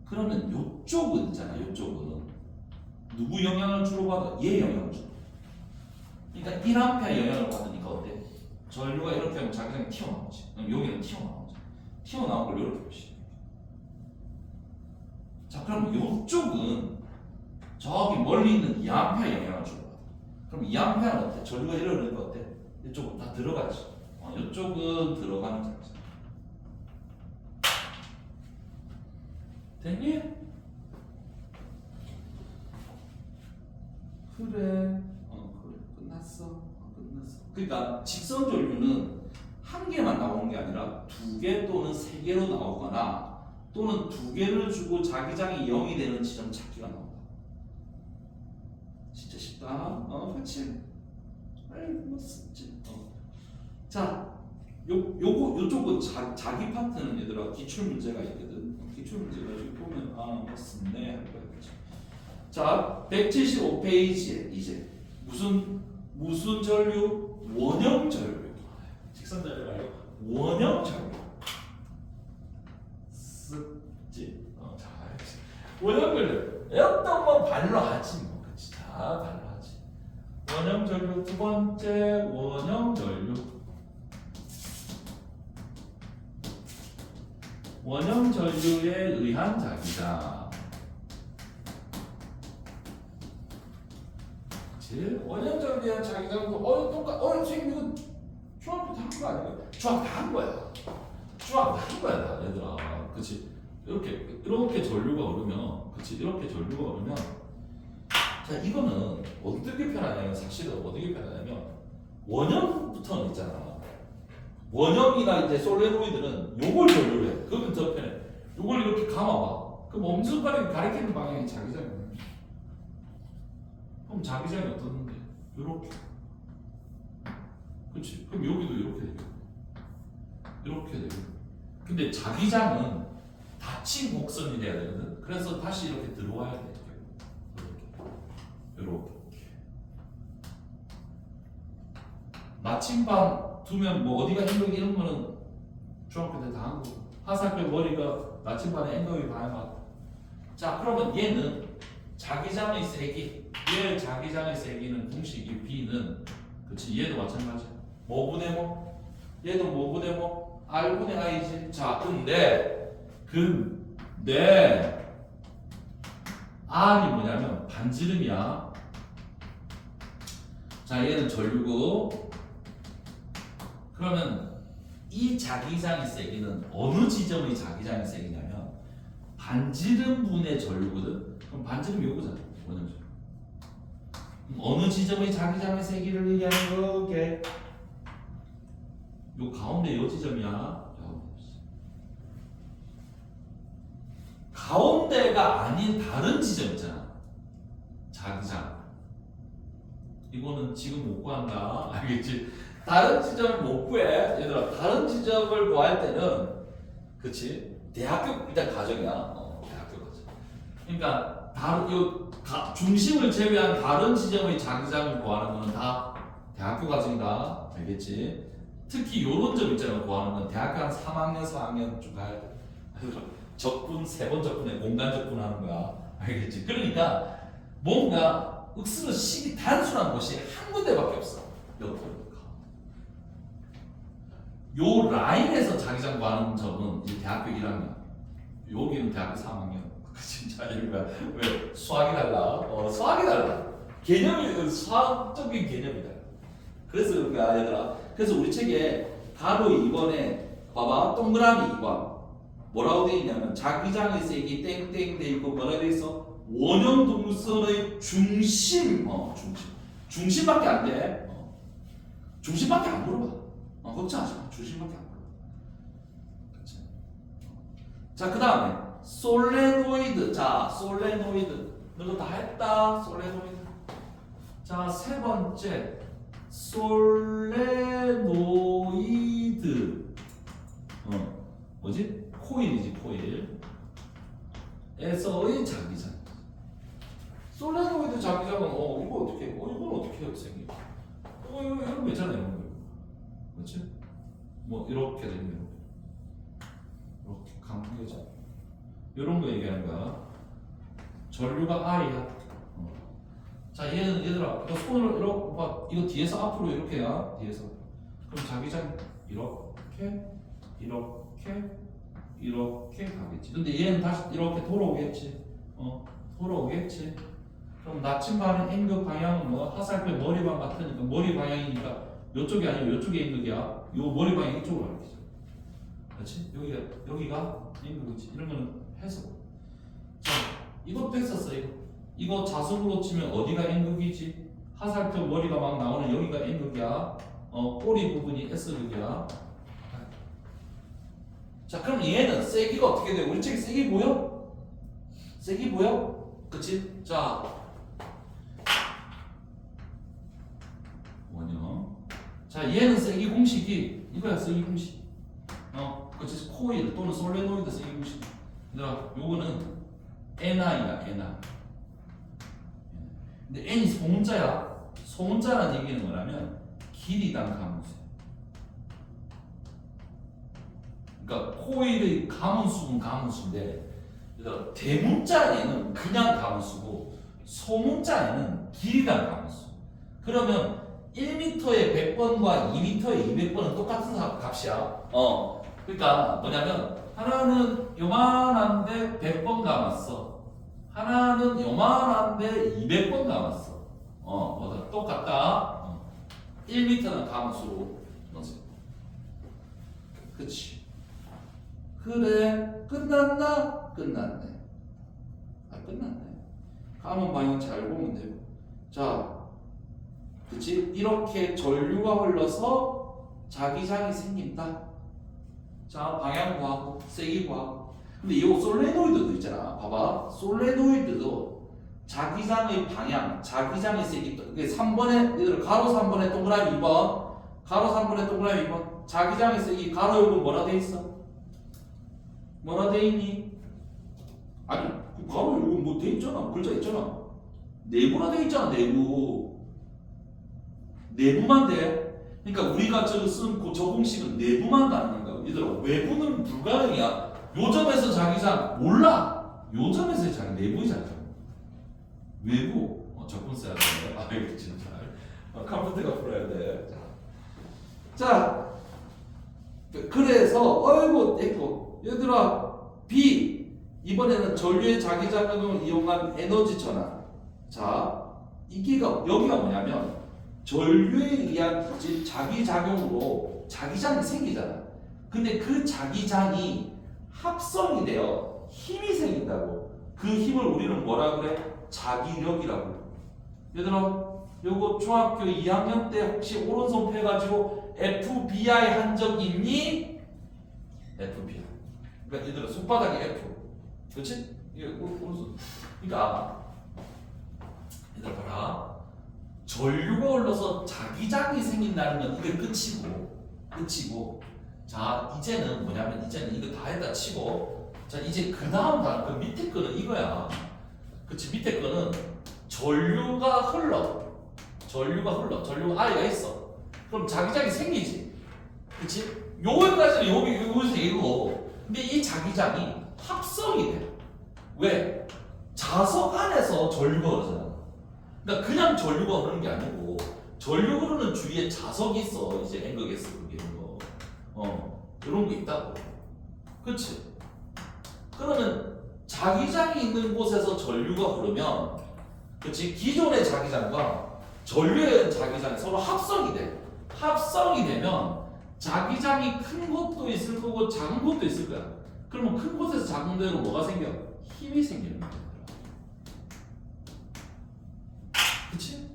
그러면 요쪽은 있잖아. 요쪽은 누구 영향을 주로 받아? 얘 영향을 줘. 그러니까 1A 영향을 받으니까 어때? 전류가 이렇게 하면 자기장이 튀어나오지. 그럼 여기는 튀어나오지. 튀어나온 걸 이렇게 보시. 자, 그럼 이쪽은 저기 멀리 있는 2A 영향을 주는 거야. 그럼 2A는 어때? 전류가 이러니까 어때? 이쪽은 다 들어가지. 이쪽은 들어가는 자기장. 됐니? 그래. 그래. 끝났어. 끝났어. 그러니까 직선 전류는 한 개만 나오는 게 아니라 2개 또는 3개로 나오거나 또는 2개를 주고 자기장이 0이 되는 지점 찾기가 나온다. 진짜 쉽다. 그렇지. 아이고 쉽지. 자, 요쪽은 자기 파트는 얘들아 기출 문제가 있거든. 기출 문제가 여기 보면 맞습네 할 거야. 자, 175페이지에 이제 무슨 전류? 원형 전류. 직선 전류 말고 원형 전류. 쓱지. 잘했지. 원형 전류. 어떤 건 발로 하지 뭐, 그렇지. 다 발로 하지. 원형 전류 두 번째 원형 전류. 원형 전류에 의한 자기장. 원형 전류에 의한 자기장도 똑같. 선생님 이거 중학교 다 한 거 아니야? 중학교 다 한 거야. 중학교 다 한 거야, 얘들아. 그렇지? 이렇게 전류가 오르면, 그렇지? 이렇게 전류가 오르면, 자 이거는 어떻게 표현하냐면 사실은 어떻게 표현하냐면 원형부터는 있잖아. 원형이나 이제 솔레노이드는 요걸 전류를 해. 그러면 더 편해. 요걸 이렇게 감아봐. 그럼 엄지손가락이 가리키는 방향이 자기장이야. 그럼 자기장이 어떻는데? 요렇게. 그렇지? 그럼 여기도 이렇게 되고 이렇게 되고. 근데 자기장은 닫힌 곡선이 돼야 되거든. 그래서 다시 이렇게 들어와야 돼. 이렇게. 나침반 두면 뭐 어디가 앵글 이런 거는 중학교 때 다 한 거고. 하사표 머리가 나침반에 앵글이 반해봐. 자, 그러면 얘는 자기장의 세기. 얘 자기장의 세기는 공식이 B는 그렇지. 얘도 마찬가지야. 뭐분의 뭐? 얘도 뭐분의 뭐? R분의 I지. 자, 근데 R이 뭐냐면 반지름이야. 자, 얘는 전류고. 그러면 이 자기장의 세기는 어느 지점의 자기장의 세기냐면 반지름분의 전류거든. 그럼 반지름 요거잖아. 원형 전류. 어느 지점의 자기장의 세기를 얘기하는 거게? 요 가운데 요 지점이야. 가운데가 아닌 다른 지점 있잖아. 자기장. 이거는 지금 못 구한다. 알겠지? 다른 지점을 못 구해. 얘들아, 다른 지점을 구할 때는, 그치? 대학교, 일단 가정이야. 대학교 가정. 그러니까, 중심을 제외한 다른 지점의 자기장을 구하는 거는 다 대학교 가정이다. 알겠지? 특히 요런 점 있잖아. 구하는 건 대학교 한 3학년, 4학년 좀 가야 돼. 적분, 3번 적분에 공간 적분하는 거야. 알겠지? 그러니까, 뭔가, 윽수는 식이 단순한 곳이 한 군데밖에 없어. 옆으로. 요 라인에서 자기장 구하는 점은 이제 대학교 1학년, 여기는 대학교 3학년. 진짜 이거야. 왜? 수학이 달라. 수학이 달라. 개념이 수학적인 개념이다. 그래서 그러니까 얘들아. 그래서 우리 책에 가로 2번에 봐봐 동그라미 2번. 뭐라고 돼 있냐면 자기장의 색이 땡땡 돼 있고 뭐라 돼 있어? 원형 동물선의 중심, 중심밖에 안 돼. 중심밖에 안 물어봐. 걱정하지 마. 중심밖에 안 물어봐. 그치? 자, 그 다음에 솔레노이드. 자, 솔레노이드. 너도 다 했다. 솔레노이드. 자, 세 번째 솔레노이드. 뭐지? 코일이지, 코일. 에서의 자기장. 솔레노이드 자기장은 이거 어떻게? 이건 어떻게 생겨? 이런 거 있잖아요, 이런 거. 그렇지? 뭐 이렇게 되면 이렇게 감겨져. 이런 거 얘기하는 거야. 전류가 I야. 자, 얘는 얘들아, 이거 손을 이렇게 봐. 이거 뒤에서 앞으로 이렇게야. 뒤에서. 그럼 자기장 이렇게 가겠지. 근데 얘는 다시 이렇게 돌아오겠지. 돌아오겠지. 그럼 나침반의 N극 방향은 뭐? 화살표 머리방 같으니까 머리 방향이니까 이쪽이 아니고 이쪽에 N극이야. 요 머리 방향 이쪽으로 가겠지. 그렇지? 여기가 N극이지. 이런 거는 해석. 자, 이것도 했었어. 이거 자석으로 치면 어디가 N극이지? 화살표 머리가 막 나오는 여기가 N극이야. 꼬리 부분이 S극이야. 자, 그럼 얘는 세기가 어떻게 돼? 우리 책에 세기 보여? 세기 보여? 그치? 자, 원형. 자, 얘는 세기 공식이 이거야. 세기 공식. 그치? 코일 또는 솔레노이드 세기 공식. 얘들아, 요거는 NI야. NI. 근데 N이 소문자야. 소문자라는 얘기는 뭐냐면 길이당 가문수야. 그러니까 코일의 가문수는 가문수인데 대문자에는 그냥 가문수고 소문자에는 길이당 가문수. 그러면 1m의 100번과 2m의 200번은 똑같은 값이야. 그러니까 뭐냐면 하나는 요만한데 100번 감았어. 하나는 요만한데 200번 감았어. 똑같다. 1m는 가문수로 넣었어. 그치? 그래, 끝났나? 끝났네. 끝났네. 가문 방향 잘 보면 돼요. 자, 그치? 이렇게 전류가 흘러서 자기장이 생긴다. 자, 방향 구하고, 세기 구하고. 근데 이 솔레노이드도 있잖아. 봐봐. 솔레노이드도 자기장의 방향, 자기장의 세기, 이게 3번에, 얘들 가로 3번에 동그라미 2번, 가로 3번에 동그라미 2번, 자기장의 세기, 가로 6은 뭐라 돼 있어? 뭐라 돼 있니? 아니, 가로 6은 뭐 돼 있잖아. 글자 있잖아. 내부라 돼 있잖아, 내부. 내부만 돼. 그러니까 우리가 쓴 저 공식은 내부만 가는 거야. 얘들아, 외부는 불가능이야. 요 점에서 자기장 몰라. 요 점에서 자기 내부의 자기장. 외부. 적분 써야 돼. 아이고 진짜. 컴퓨터가 풀어야 돼. 자, 그래서 됐고. 얘들아, B 이번에는 전류의 자기작용을 이용한 에너지 전환. 자, 여기가 뭐냐면 전류에 의한 자기작용으로 자기장이 생기잖아. 근데 그 자기장이 합성이 되어 힘이 생긴다고. 그 힘을 우리는 뭐라 그래? 자기력이라고. 얘들아, 요거 중학교 2학년 때 혹시 오른손 펴가지고 FBI 한 적 있니? FBI. 그러니까 얘들아, 손바닥이 F. 그렇지? 이게 오른손. 그러니까 얘들아 봐라. 전류가 흘러서 자기장이 생긴다는 건 이게 끝이고. 자, 이제는 뭐냐면 이제는 이거 다 했다 치고, 자, 이제 그 다음 그 밑에 거는 이거야. 그치? 밑에 거는 전류가 흘러. 전류가 I가 있어. 그럼 자기장이 생기지. 그치? 여기까지는 여기서 이거. 근데 이 자기장이 합성이 돼. 왜? 자석 안에서 전류가 흐르잖아. 그러니까 그냥 전류가 흐르는 게 아니고 전류 흐르는 주위에 자석이 있어. 이제 N극, S극 이런 거. 이런 게 있다고. 그치? 그러면 자기장이 있는 곳에서 전류가 흐르면, 그치? 기존의 자기장과 전류의 자기장이 서로 합성이 돼. 합성이 되면 자기장이 큰 것도 있을 거고 작은 것도 있을 거야. 그러면 큰 곳에서 작은 데로 뭐가 생겨? 힘이 생기는 거야. 그치?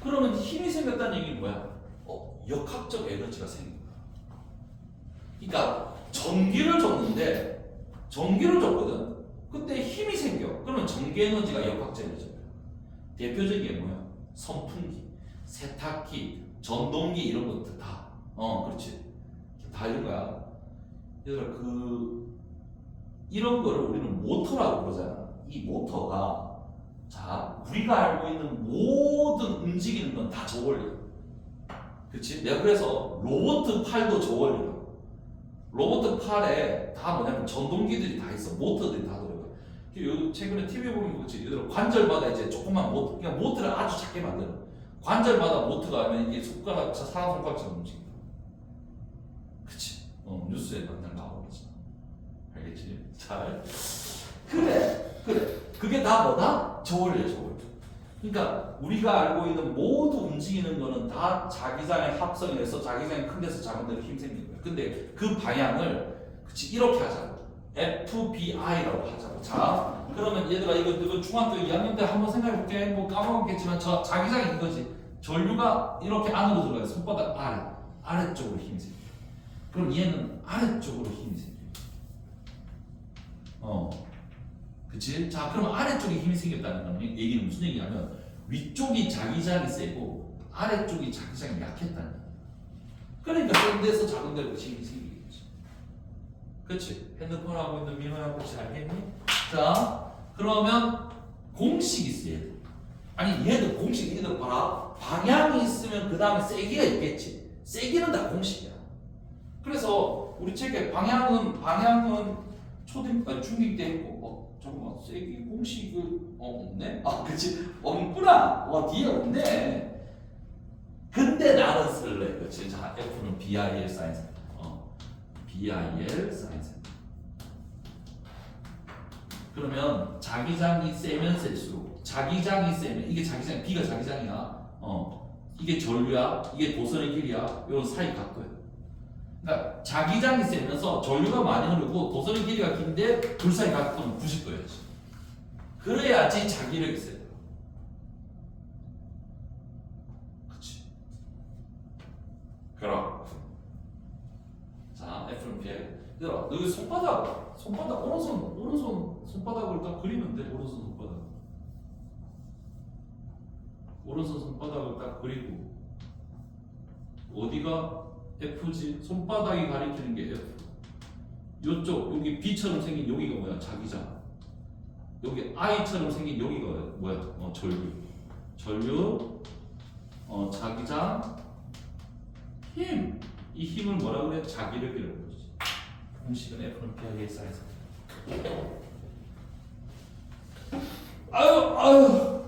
그러면 힘이 생겼다는 얘기는 뭐야? 역학적 에너지가 생긴 거야. 그러니까 전기를 줬거든. 그때 힘이 생겨. 그러면 전기 에너지가 역학적 에너지야. 대표적인 게 뭐야? 선풍기, 세탁기, 전동기 이런 것들 다. 그렇지. 다 이런 거야. 얘들아 이런 거를 우리는 모터라고 그러잖아. 이 모터가 자 우리가 알고 있는 모든 움직이는 건 다 저 원리야. 그렇지? 내가 그래서 로봇 팔도 저 원리야. 로봇 팔에 다 뭐냐면 전동기들이 다 있어. 모터들이 다 들어가. 최근에 TV 보면 그렇지. 얘들아 관절마다 이제 조그만 모터, 그냥 모터를 아주 작게 만들어. 관절마다 모터가 하면 이게 손가락, 사람 손가락처럼 움직인다. 그치? 뉴스에 맨날 나오겠지. 알겠지? 잘. 그래. 그게 다 뭐다? 저원리야, 저원리. 그러니까 우리가 알고 있는 모두 움직이는 거는 다 자기장의 합성이 돼서 자기장이 큰 데서 작은 데로 힘 생기는 거야. 근데 그 방향을 그치 이렇게 하자고. FBI라고 하자고. 자, 그러면 얘들아 이거 중학교 2학년 때 한번 생각해볼게. 뭐 까먹었겠지만 자기장이 이거지. 전류가 이렇게 안으로 들어가요. 손바닥 아래쪽으로 힘이 생겨. 그럼 얘는 아래쪽으로 힘이 생겨. 그치? 자, 그럼 아래쪽에 힘이 생겼다는 건 얘기는 무슨 얘기냐면 위쪽이 자기장이 세고 아래쪽이 자기장이 약했다는 얘기야. 그러니까 큰 데서 작은 데로 힘이 생기겠지. 그치? 핸드폰 하고 있는 민호야 혹시 알겠니? 자, 그러면 공식이 있어 얘들. 아니 얘들 공식 얘들 봐라. 방향이 있으면 그 다음에 세기가 있겠지. 세기는 다 공식이야. 그래서 우리 책에 방향은 중딩 때 했고 잠깐만 세기 공식을 없네? 그치 없구나. 뒤에 없네. 근데 나는 쓸래. 그치? 자 F는 BIL 사인스. BIL 사인스. 그러면 자기장이 세면 셀수록 자기장이 세면 이게 자기장 B가 자기장이야. 이게 전류야. 이게 도선의 길이야. 이런 사이 각도야. 그러니까 자기장이 세면서 전류가 많이 흐르고 도선의 길이가 긴데 둘 사이 각도는 90도야지. 그래야지 자기력이 세요. 그치? 그럼 자 F는 B에 얘들아 너 손바닥 오른손 손바닥을 딱 그리면 돼. 오른손 손바닥을 딱 그리고 어디가 F지? 손바닥이 가리키는 게 F. 요쪽 여기 B처럼 생긴 여기가 뭐야? 자기장. 여기 I처럼 생긴 여기가 뭐야? 전류. 자기장. 힘. 이 힘을 뭐라 그래? 자기력이라고 그러지. 공식은 F는 P하기에 쌓여서. 아유.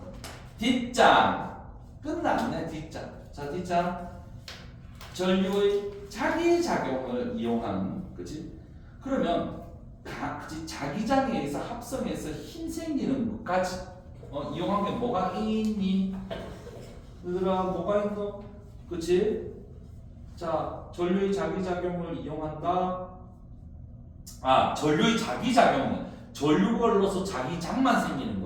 뒷장. 끝났네 뒷장. 자 뒷장. 전류의 자기작용을 이용하는 그치? 그러면 자기장에 의해서 합성해서 힘 생기는 것까지 이용한 게 뭐가 있니? 얘들아 뭐가 있노? 그치? 자 전류의 자기작용을 이용한다. 전류의 자기작용은 전류걸로서 자기장만 생기는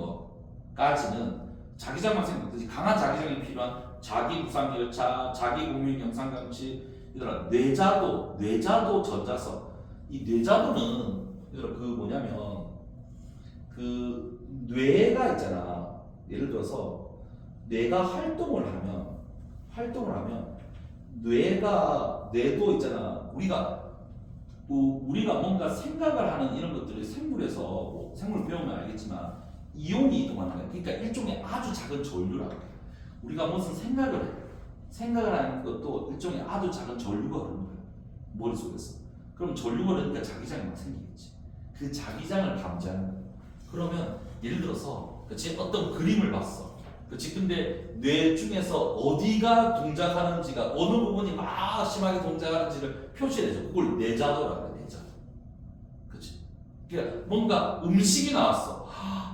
것까지는 자기장만 생기는 거지. 강한 자기장이 필요한 자기 부상 열차, 자기 공유 영상 감지. 얘들아 뇌자도 전자석. 이 뇌자도는 얘들아 그 뇌가 있잖아. 예를 들어서 뇌가 활동을 하면 뇌도 있잖아. 우리가 뭔가 생각을 하는 이런 것들을 생물에서 생물 배우면 알겠지만 이온이 이동하는 거야. 그러니까 일종의 아주 작은 전류라고. 우리가 무슨 생각을 하는 것도 일종의 아주 작은 전류가 흐르는 거야. 머릿속에서. 그럼 전류가 흐르니까 자기장이 막 생기겠지. 그 자기장을 감지하는 거야. 그러면 예를 들어서 그치? 어떤 그림을 봤어. 그치? 근데 뇌 중에서 어디가 동작하는지가 어느 부분이 막 심하게 동작하는지를 표시해줘. 그걸 뇌자도라고 해. 뇌자도. 그치? 그러니까 뭔가 음식이 나왔어.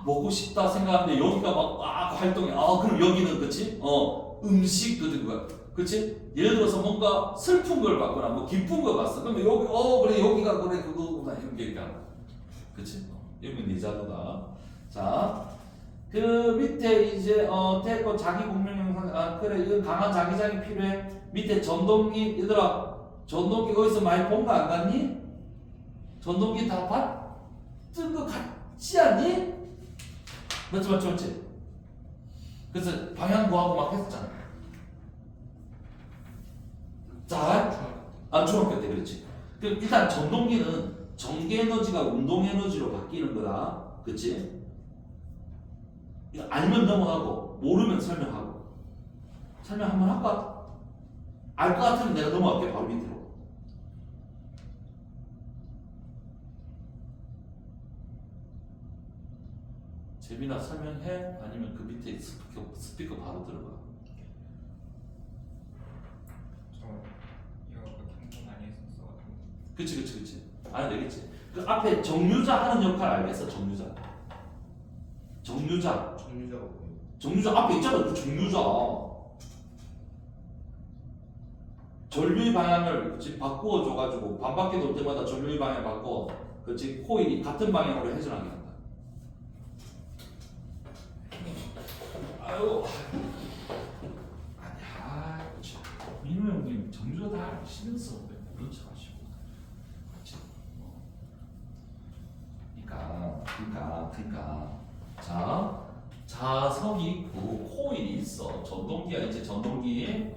먹고 싶다 생각하는데 여기가 막 활동해. 그럼 여기는 그치? 음식 그치? 예를 들어서 뭔가 슬픈 걸 봤거나 뭐 기쁜 걸 봤어. 그러면 여기 그래 여기가 그래 그거구나 이렇게 얘기하는 거야. 그치? 여기 네 자료다. 자, 그 밑에 이제 태권 자기 공명형 그래 이건 강한 자기장이 필요해. 밑에 전동기 얘들아 전동기 어디서 많이 본 거 안 같니? 전동기 다 봤던 거 같지 않니? 맞지? 그래서 방향 구하고 막 했었잖아. 자, 중학교 때 그렇지. 그럼 일단 전동기는 전기 에너지가 운동 에너지로 바뀌는 거다. 그치? 알면 넘어가고 모르면 설명하고. 설명 한번 할까? 알 것 같으면 내가 넘어갈게 바로 밑으로. 재민아 설명해? 아니면 그 밑에 스피커 바로 들어가. 저 이거 방송 많이 했었어가지고. 그치. 알아내겠지. 그 앞에 정류자 하는 역할 알겠어? 정류자 정류자가 뭐예요? 정류자 앞에 있잖아. 그 정류자. 전류의 방향을 그치 바꾸어줘가지고 반바퀴 돌 때마다 전류의 방향 바꿔. 그치 코일이 같은 방향으로 회전하게 한다. 아유. 아니야. 그치. 민호 형님 정류자 다 알시면서 왜 모른 척 하시고. 그치. 그러니까. 자, 자석이 있고 코일이 있어. 전동기가 이제 전동기.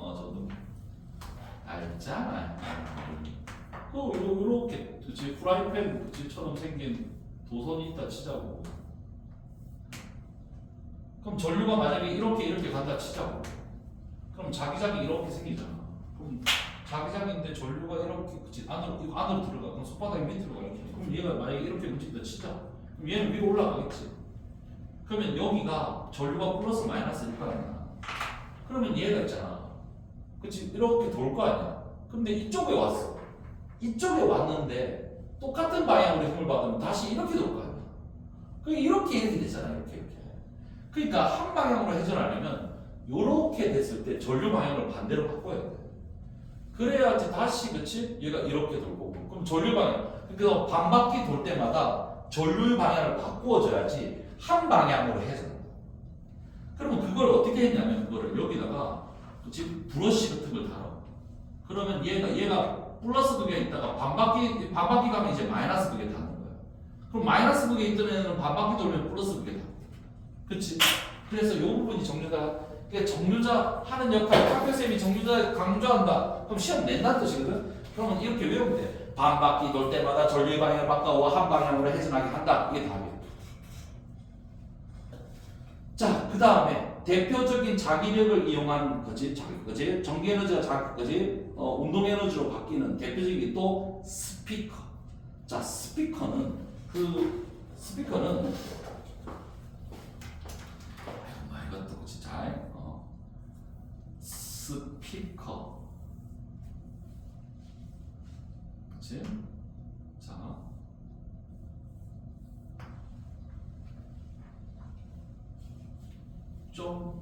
알잖아. 요렇게 그치 프라이팬 그치처럼 생긴 도선이 있다 치자고. 그럼 전류가 만약에 이렇게 간다 치자고. 그럼 자기장이 이렇게 생기잖아. 그럼 자기장인데 전류가 이렇게 그치 안으로 들어가. 그럼 손바닥이 밑으로 가 이렇게. 그럼 얘가 만약에 이렇게 움직인다 치자. 그럼 얘는 위로 올라가겠지. 그러면 여기가 전류가 플러스 마이너스일 거 아니야. 그러면 얘가 있잖아. 그치 이렇게 돌 거 아니야. 근데 이쪽에 왔어. 이쪽에 왔는데 똑같은 방향으로 힘을 받으면 다시 이렇게 돌 거 아니야. 이렇게 되잖아. 이렇게. 그러니까 한 방향으로 회전하려면 이렇게 됐을 때 전류 방향을 반대로 바꿔야 돼. 그래야지 다시 그치 얘가 이렇게 돌고. 그럼 전류 방향. 그래서 반바퀴 돌 때마다 전류의 방향을 바꾸어줘야지 한 방향으로 회전한다. 그러면 그걸 어떻게 했냐면 그거를 여기다가 그치 브러쉬 같은 걸 달아. 그러면 얘가 플러스 극에 있다가 반바퀴 가면 이제 마이너스 극에 닿는 거야. 그럼 마이너스 극에 있던 애는 반바퀴 돌면 플러스 극에 닿고. 그치? 그래서 이 부분이 정류자 하는 역할. 학교쌤이 정류자 강조한다. 그럼 시험 낸다는 뜻이거든. 그러면 이렇게 외우면 돼. 반바퀴 돌 때마다 전류의 방향을 바꿔 한 방향으로 회전하게 한다. 이게 답이에요. 자, 그 다음에 대표적인 자기력을 이용한 거지, 전기 에너지가 운동 에너지로 바뀌는 대표적인 게 또 스피커. 자, 스피커는 이것도 진짜 스피커. 그치? 자. 좀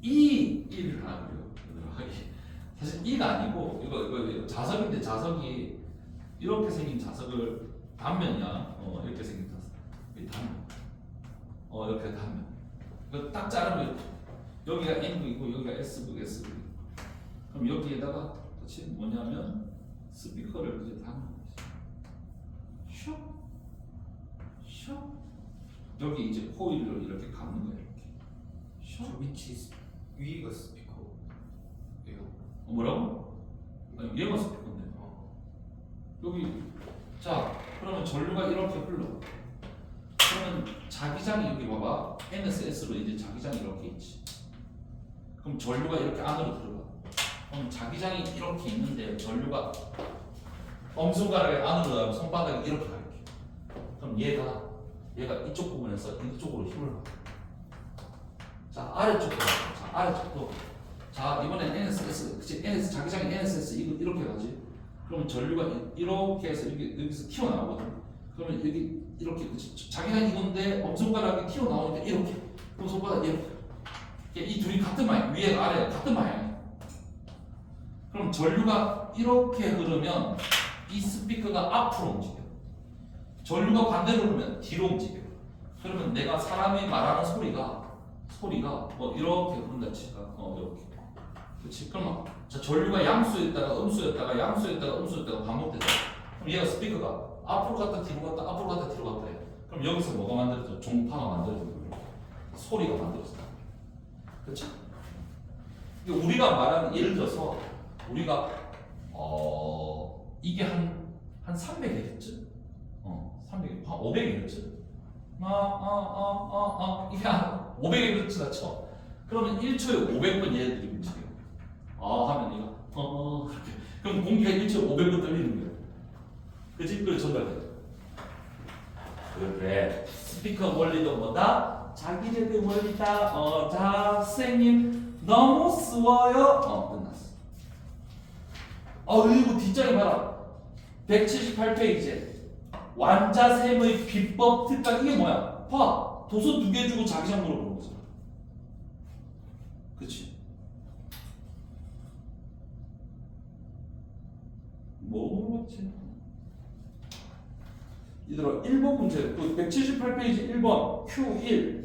이 일을 하나 그래요. 사실 이가 아니고 이거 자석인데 자석이 이렇게 생긴 자석을 단면이야. 이렇게 생긴 자석. 이 단면. 이렇게 단면. 이거 딱 자르면 여기가 N극이고 여기가 S극. 그럼 여기에다가 그치 뭐냐면 스피커를 이제 담는 거지. 슉. 여기 이제 코일을 이렇게 감는 거야. 이렇게. 저 위치 위가 스피커예요. 뭐라고? 아니, 얘가 스피커인데. 여기 자 그러면 전류가 이렇게 흘러. 그러면 자기장이 여기 봐봐. NSS로 이제 자기장이 이렇게 있지. 그럼 전류가 이렇게 안으로 들어가. 그럼 자기장이 이렇게 있는데 전류가 엄손가락에 안으로 들어가면 손바닥이 이렇게 가. 그럼 얘가 이쪽 부분에서 이쪽으로 힘을 받아. 자 아래쪽도 자 이번엔 NSS 그치 자기장이 NSS 이렇게 가지. 그러면 전류가 이렇게 해서 여기서 튀어나오거든. 그러면 여기 이렇게 그치? 자기가 이건데 엄손가락이 튀어나오는데 이렇게 그럼 손바닥 이렇게 이 둘이 같은 방향 위에가 아래가 같은 방향이야. 그럼 전류가 이렇게 흐르면 이 스피커가 앞으로 움직여. 전류가 반대로 흐르면 뒤로 움직여. 그러면 내가 사람이 말하는 소리가 뭐 이렇게 흐른다 치가 이렇게 그렇지. 그러면 자 전류가 양수였다가 음수였다가 양수였다가 음수였다가 반복되잖아. 그럼 얘가 스피커가 앞으로 갔다 뒤로 갔다 앞으로 갔다 뒤로 갔다 해. 그럼 여기서 뭐가 만들어져? 종파가 만들어져. 소리가 만들어져. 그렇지? 우리가 말하는 예를 들어서 우리가 이게 한 300Hz? 300, 한 500Hz? 이게 한 500Hz다 쳐. 그러면 1초에 500번 얘네들이 움직여. 하면 이거 그렇게. 그럼 공기가 1초에 500번 떨리는 거야. 그치? 그걸 전달해. 그래. 스피커 원리도 뭐다? 자기네들 원리다. 자, 선생님 너무 쉬워요. 끝났어. 이거 뒷장에 봐라. 178페이지에 완자셈의 비법 특강 이게 뭐야? 봐. 도서 2개 주고 자기장 물어보는 거잖아. 그치? 뭐 물어봤지? 얘들아 1번 문제 178페이지 1번 Q1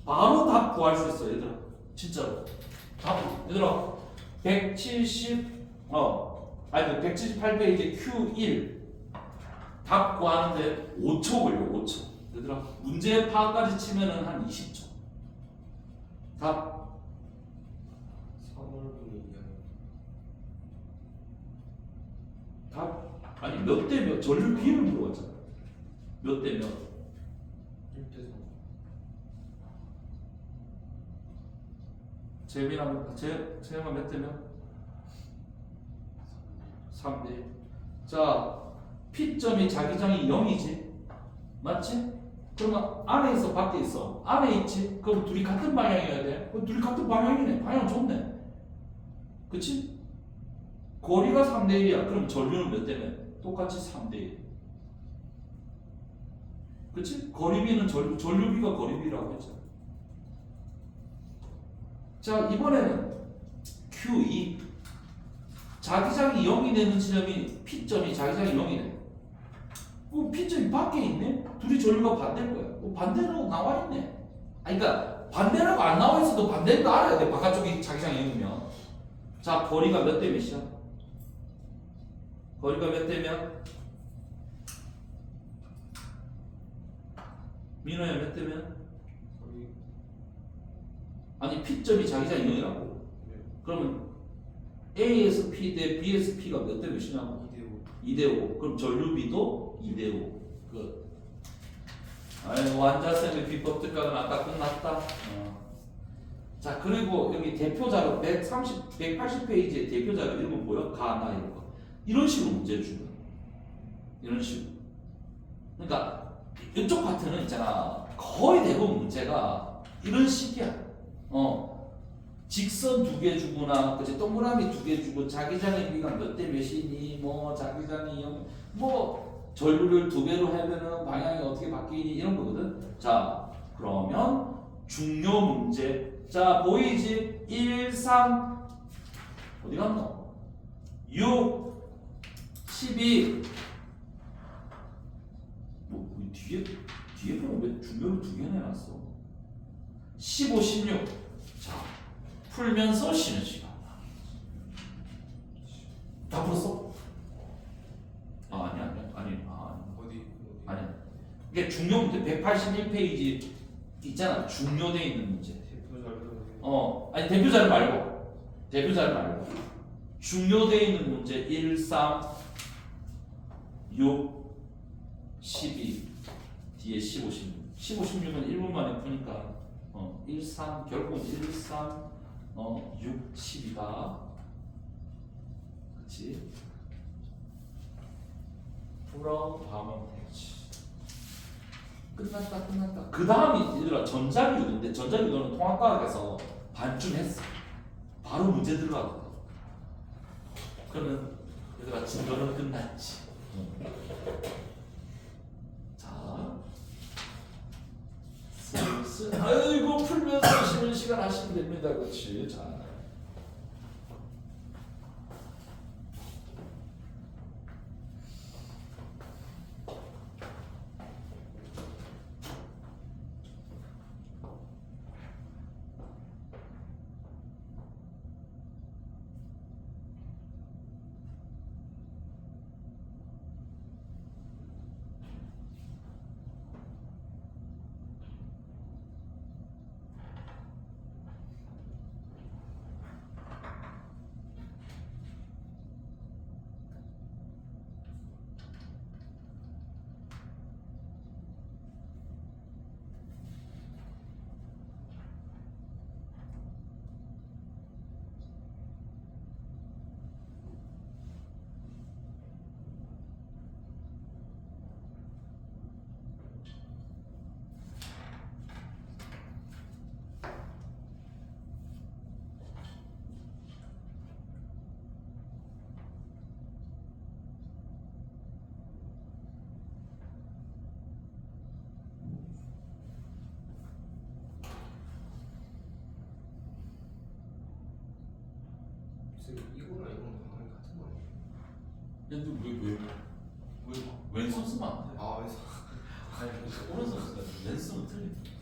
바로 답 구할 수 있어 얘들아 진짜로 답 얘들아 178페이지 Q1 답 구하는데 5초 걸려 5초 얘들아 문제 파악까지 치면은 한 20초 답 3월분이 이하는 답 아니 몇 대 몇 전류 비율을 물어봤잖아 몇 대 몇 1대 3 재민아 몇 대 몇? 3대 자 P점이 자기장이 0이지 맞지? 그러면 안에 밖에 있어 안에 있지? 그럼 둘이 같은 방향이어야 돼 그럼 둘이 같은 방향이네 방향 좋네 그치? 거리가 3대 1이야 그럼 전류는 몇 대 몇? 똑같이 3대 1 그치? 거리비는 전류비가 거리비라고 했잖아 자 이번에는 Q2 자기장이 0이 되는 지점이 P점이 자기장이 0이네 P점이 밖에 있네? 둘이 전류가 반대일 거야 반대로 나와 있네 그러니까 반대라고 안 나와 있어도 반대인 거 알아야 돼 바깥쪽이 자기장이 0이면 자 거리가 몇 대 몇이야? 거리가 몇 대 몇? 민호야 몇 대 몇? 거의 아니 P점이 자기장이 0이라고 그러면 A에서 P 대 B에서 P가 몇 대 몇이냐고? 2대 5 2대5 그럼 전류비도 2대5 끝 완자셈의 비법 특강은 아까 끝났다 자 그리고 여기 대표자료 180페이지에 대표자료 이런 거 보여? 가나 이런 거 이런 식으로 문제를 주는 이런 식으로 그러니까 이쪽 파트는 있잖아 거의 대부분 문제가 이런 식이야 직선 2개 주거나 그치 동그라미 2개 주고 자기장의 비가 몇 대 몇이니 뭐 자기장이 뭐 전류를 2배로 하면은 방향이 어떻게 바뀌니 이런 거거든 자 그러면 중요 문제 자 보이지 1, 3 어디 갔노 6 12 뭐 뒤에 보면 왜 중요를 2개 내놨어 15, 16 자 풀면서 쉬는 시간 다 풀었어? 아니 이게 중요 문제 181페이지 있잖아 중요돼 있는 문제 대표자료 아니 대표자료 말고 중요돼 있는 문제 1, 3 6 12 뒤에 15, 16 15, 16은 1분 만에 푸니까 1, 3 결국은 1, 3 6, 12다 그치? 풀어가면 되지 끝났다 그 다음이 얘들아 전자기유도인데 전자기유도는 통합과학에서 반쯤했어 바로 문제 들어가거든 그러면 얘들아 진도는 끝났지 아이고 풀면서 쉬는 시간 하시면 됩니다. 그렇지. 자. 선생님 이거랑 이거랑 방향이 같은 거 아니에요? 근데 왜 왼손 쓰면 안 돼? 아 그래서 아니 오른손 쓰면 왼손은 틀린다.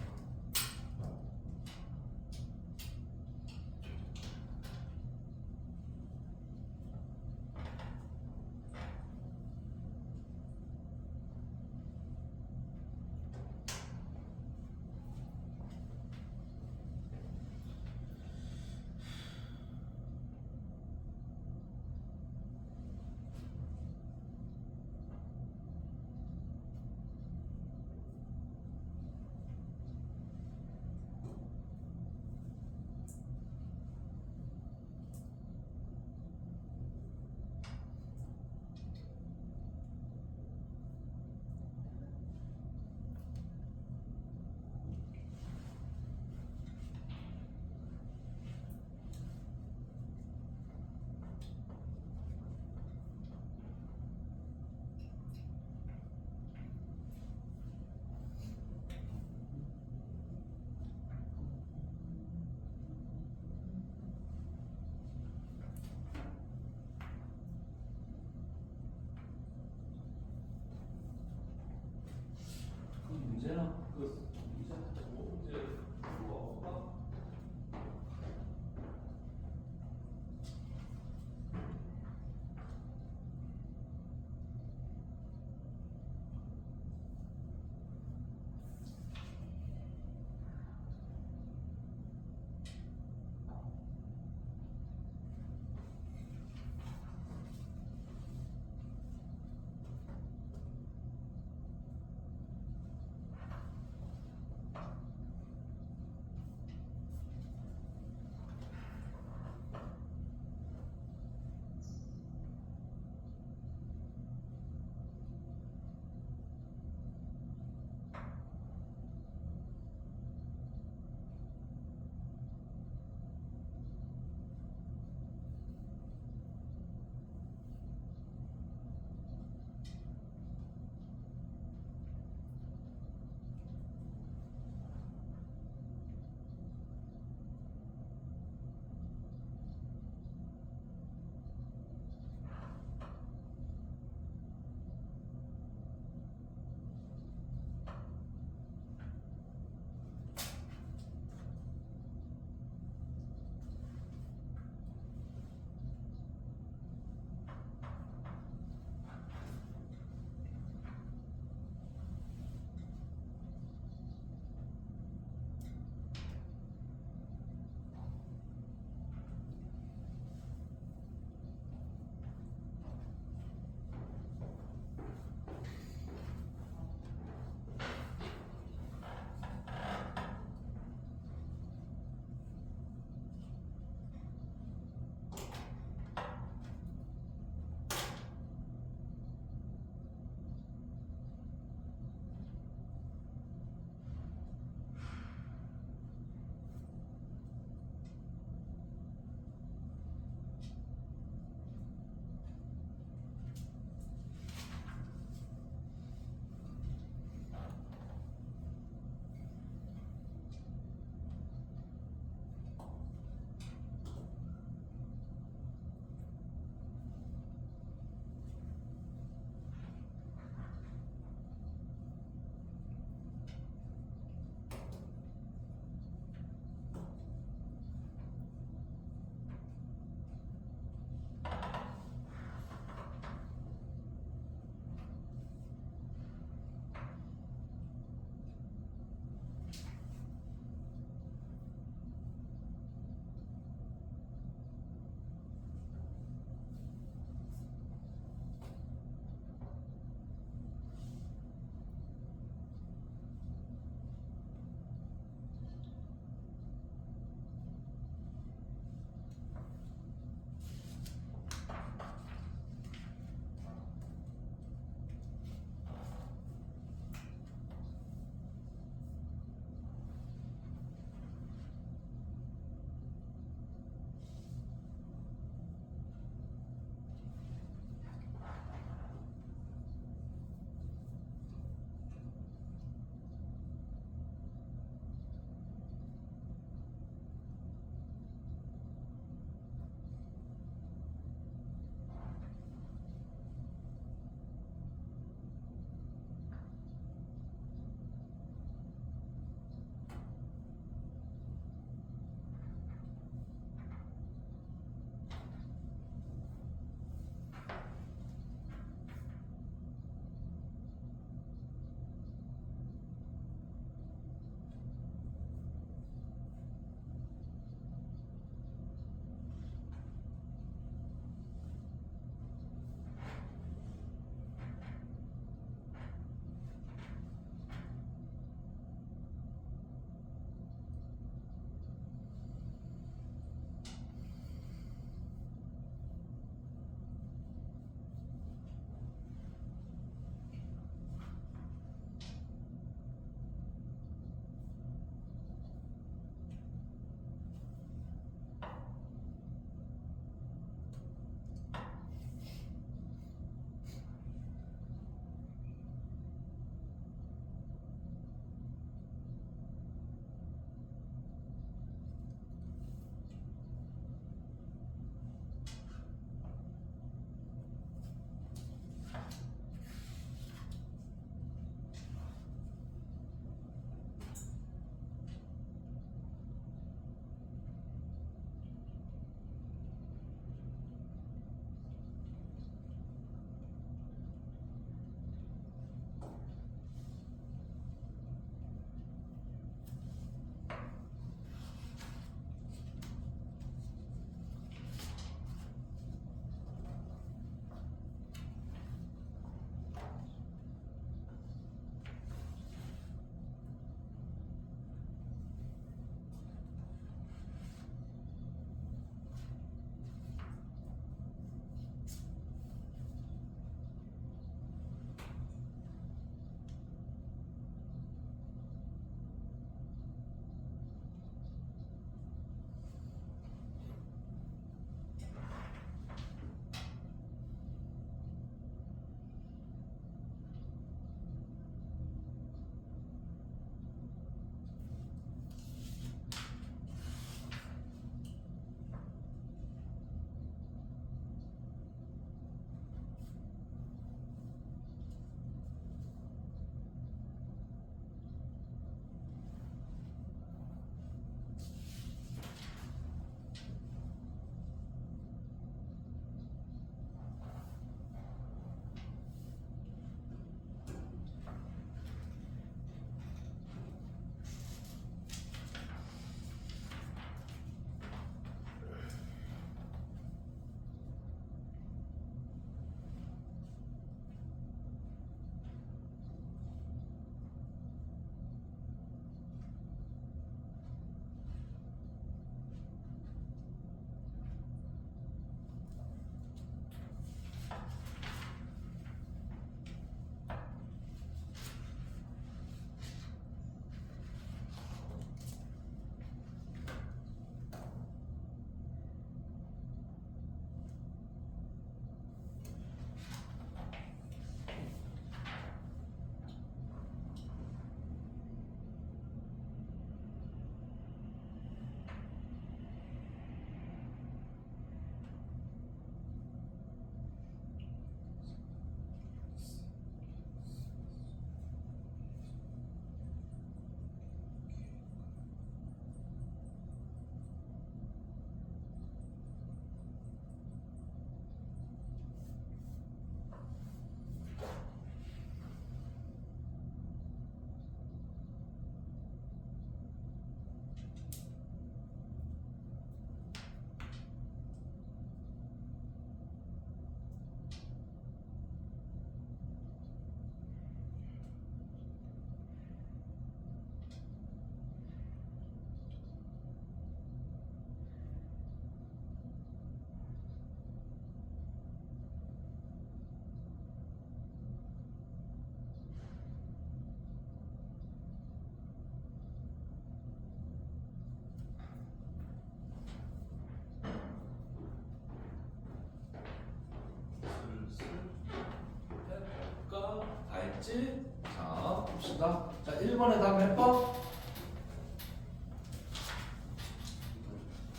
알겠지? 자, 봅시다. 자, 1번에 답 몇 번?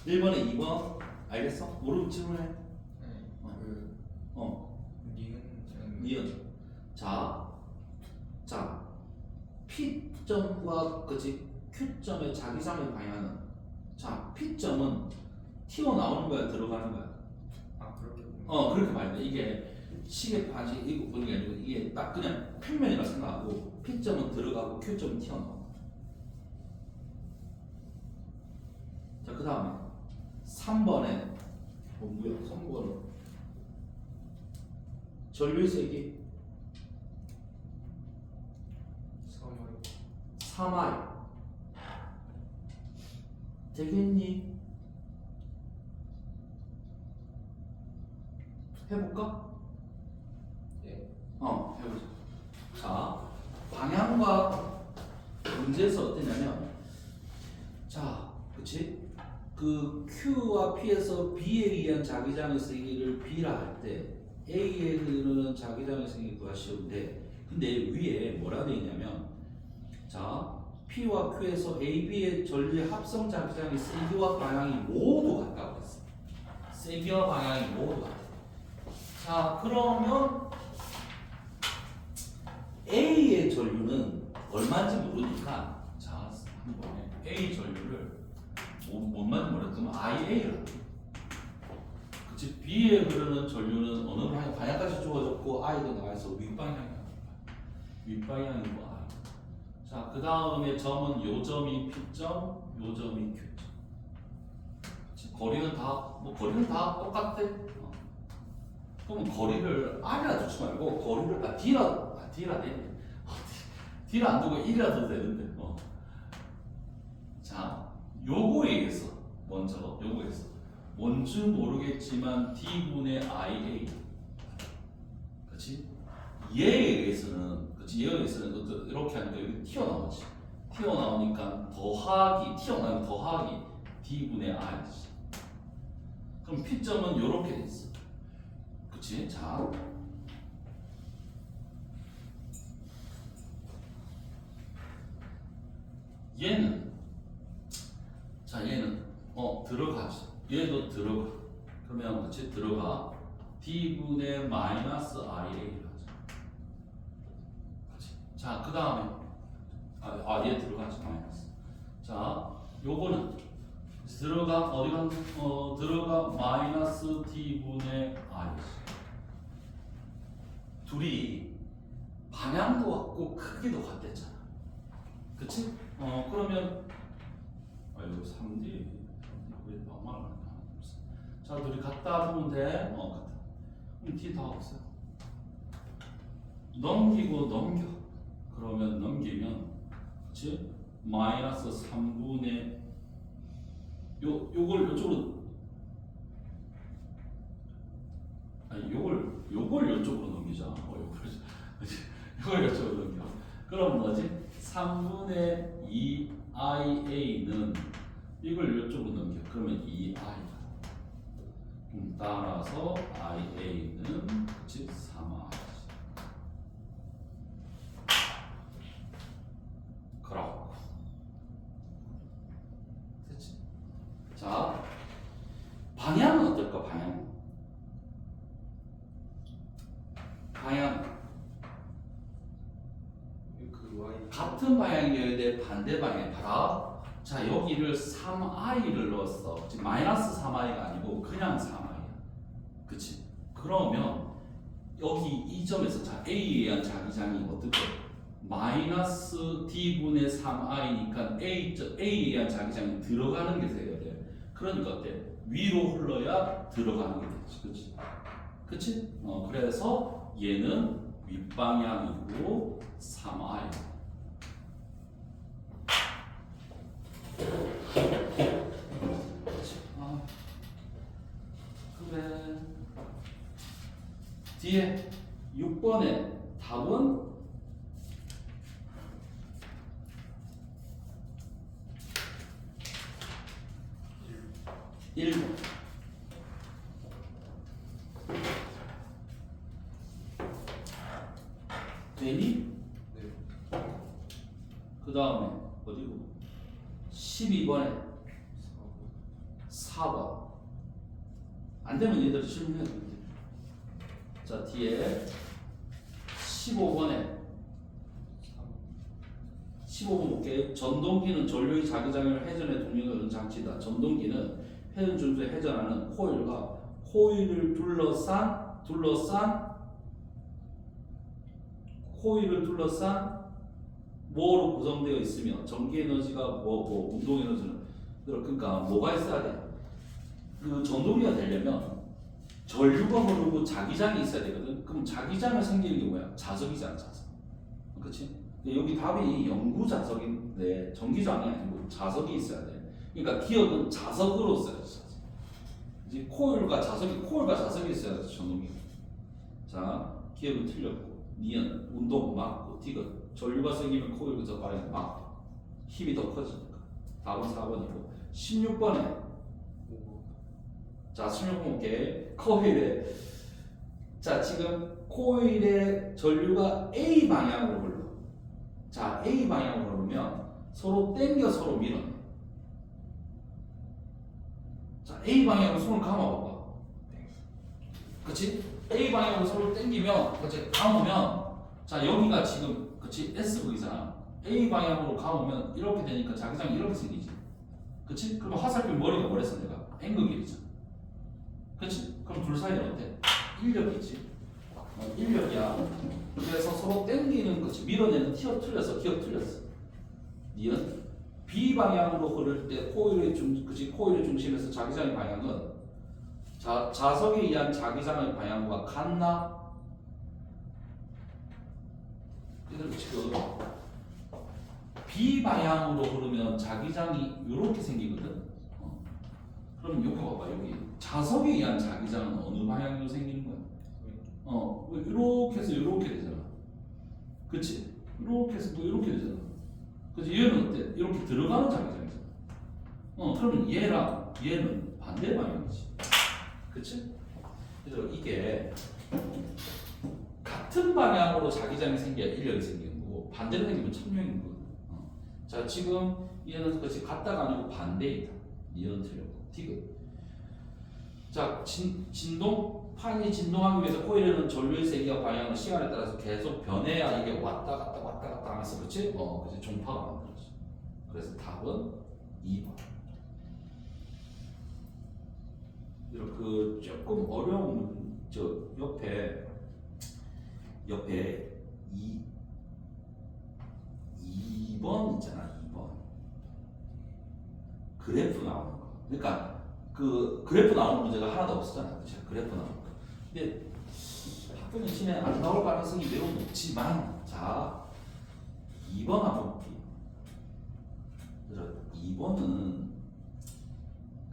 1번에 2번. 알겠어? 모르면 질문해. 네. 그 니은 니은. 자, P점과 그치? Q점의 자기장의 방향은 자, P점은 튀어나오는 거야? 들어가는 거야? 그렇게 보면 그렇게 봐야 돼. 이게 시계 바지 이거 보는 게 아니고 이게 딱 그냥 평면이라 생각하고 P점은 들어가고 Q점은 튀어나와. 자, 그 다음에 3번에 뭐야? 3번은 전류의 세기 3I 되겠니? 해볼까? 예. 해보자. 자, 방향과 문제에서 어떠냐면, 자, 그치? 그 Q와 P에서 B에 의한 자기장의 세기를 B라 할 때 A에 흐르는 자기장의 세기 구하기 쉬운데, 근데 위에 뭐라 되어 있냐면, 자, P와 Q에서 A, B의 전류의 합성 자기장의 세기와 방향이 모두 같다고 했어. 세기와 방향이 모두 같아. 자, 그러면 A의 전류는 얼마인지 모르니까 자, 한번 A 전류를 뭔지 모르겠지만 IA를 할게. 그치? B에 흐르는 전류는 어느 방향까지 주어졌고 I도 나와있어. 윗방향이고 I. 자, 그 다음에 점은 요 점이 P점, 요 점이 Q점. 그치? 거리는 다 똑같아. 그럼 거리를 R이라 두지 말고 거리를 D라 돼. D라 안 두고 1이라 둬도 되는데. 자, 요거에 의해서 뭔지 모르겠지만 D분의 IA. 그렇지? 얘에 의해서는 이렇게 하니까 여기 튀어나오지. 튀어나오니까 더하기 D분의 I지. 그럼 P점은 요렇게 돼 있어. 그치? 자, 얘는 들어가지. 얘도 들어가. 그러면 그치? 들어가. D분의 마이너스 IA를 하자. 그치? 자, 그 다음에 얘 들어가지 마이너스. 자, 요거는 들어가 들어가 마이너스 D분의 I지. 둘이 방향도 같고 크기도 같댔잖아. 그치? 그러면 여기 3D 왜 막말을 하냐. 자, 둘이 같다 보면 돼. 같다. 그럼 D 다 없어요. 넘겨. 그러면 넘기면 그치? 마이너스 3분의 요걸 요쪽으로 요걸 요쪽으로 넘기자. 요걸 요쪽으로 넘겨. 그럼 뭐지? 3분의 2IA는 이걸 요쪽으로 넘겨. 그러면 2I다. 따라서 IA는 즉 3I지. 그렇고. 됐지? 자, 방향은 어떨까? 방향 같은 방향이어야 돼. 반대 방향. 봐라. 자, 여기를 3i를 넣었어. 지금 마이너스 3i가 아니고 그냥 3i야. 그치? 그러면 여기 이 점에서 자, A에 의한 자기장이 어떻게? 마이너스 D분의 3i니까 A에 의한 자기장이 들어가는 게 돼야 돼. 그러니까 어때? 위로 흘러야 들어가는 게 되지. 그치? 그치? 그래서 얘는 윗방향이고 3i. 그래. 뒤에 6번의 답은 1번. 되니? 그 다음에 어디고? 12번에 4번. 안 되면 얘들 질문해야 돼. 자, 뒤에 15번에 15번 볼게. 전동기는 전류의 자기장을 회전에 동력하는 장치다. 전동기는 회전 중수에 회전하는 코일과 코일을 둘러싼 뭐로 구성되어 있으며 전기 에너지가 뭐고 운동 에너지는 그러니까 뭐가 있어야 돼? 그 전동기가 되려면 전류가 흐르고 자기장이 있어야 되거든. 그럼 자기장을 생기는 게 뭐야? 자석이잖아, 자석. 그렇지? 여기 답이 영구 자석인데 전기장이 아니고 자석이 있어야 돼. 그러니까 기억은 자석으로 써야지. 이제 코일과 자석이 있어야 돼, 전동기. 자, 기억은 틀렸고, 니은 운동 맞고, 디귿 전류가 생기면 코일과 자석이 맞고, 힘이 더 커지니까. 답은 4번이고, 16번에 자, 16번 볼게. 코일에 자, 지금 코일의 전류가 A 방향으로 흘러. 자, A 방향으로 흐르면 서로 당겨 서로 밀어내. 자, A 방향으로 손을 감아봐봐. 그치? A 방향으로 서로 당기면, 그치? 감으면, 자, 여기가 지금, 그치? SV잖아. A 방향으로 감으면 이렇게 되니까 자기장이 이렇게 생기지. 그치? 그럼 화살표 머리가 뭐랬어, 내가? N극이잖아. 그치? 그럼 둘 사이는 어때? 인력이지. 인력이야. 그래서 서로 당기는 거지. 밀어내는 기어 틀렸어. 니은 B 방향으로 흐를 때 코일의 중심에서 자기장의 방향은 자석에 의한 자기장의 방향과 같나? 얘들 지금 B 방향으로 흐르면 자기장이 이렇게 생기거든. 그럼 여기 봐봐. 여기 자석에 의한 자기장은 어느 방향으로 생기는 거야? 이렇게 해서 이렇게 되잖아. 그치? 이렇게 해서 또 이렇게 되잖아. 그치? 얘는 어때? 이렇게 들어가는 자기장이잖아. 그러면 얘는 반대 방향이지. 그치? 그래서 이게 같은 방향으로 자기장이 생겨야 인력이 생기는 거고, 반대로 생기면 천명인 거거든. 자, 지금 얘는 그치? 같다가 아니고 반대이다. 얘는 틀렸고. 디귿. 자, 판이 진동하기 위해서 코일에는 전류의 세기와 방향은 시간에 따라서 계속 변해야 이게 왔다 갔다 하면서, 그치? 그치? 종파가 만들어져. 그래서 답은 2번. 이렇게 조금 어려운 저 옆에 2번 있잖아. 2번. 그래프 나오는 거. 그러니까 그 그래프 나오는 문제가 하나도 없었잖아. 그치? 그래프 나오는 거. 근데 학교 내신에 안 나올 가능성이 매우 높지만, 자, 2번 한번 볼게요. 2번은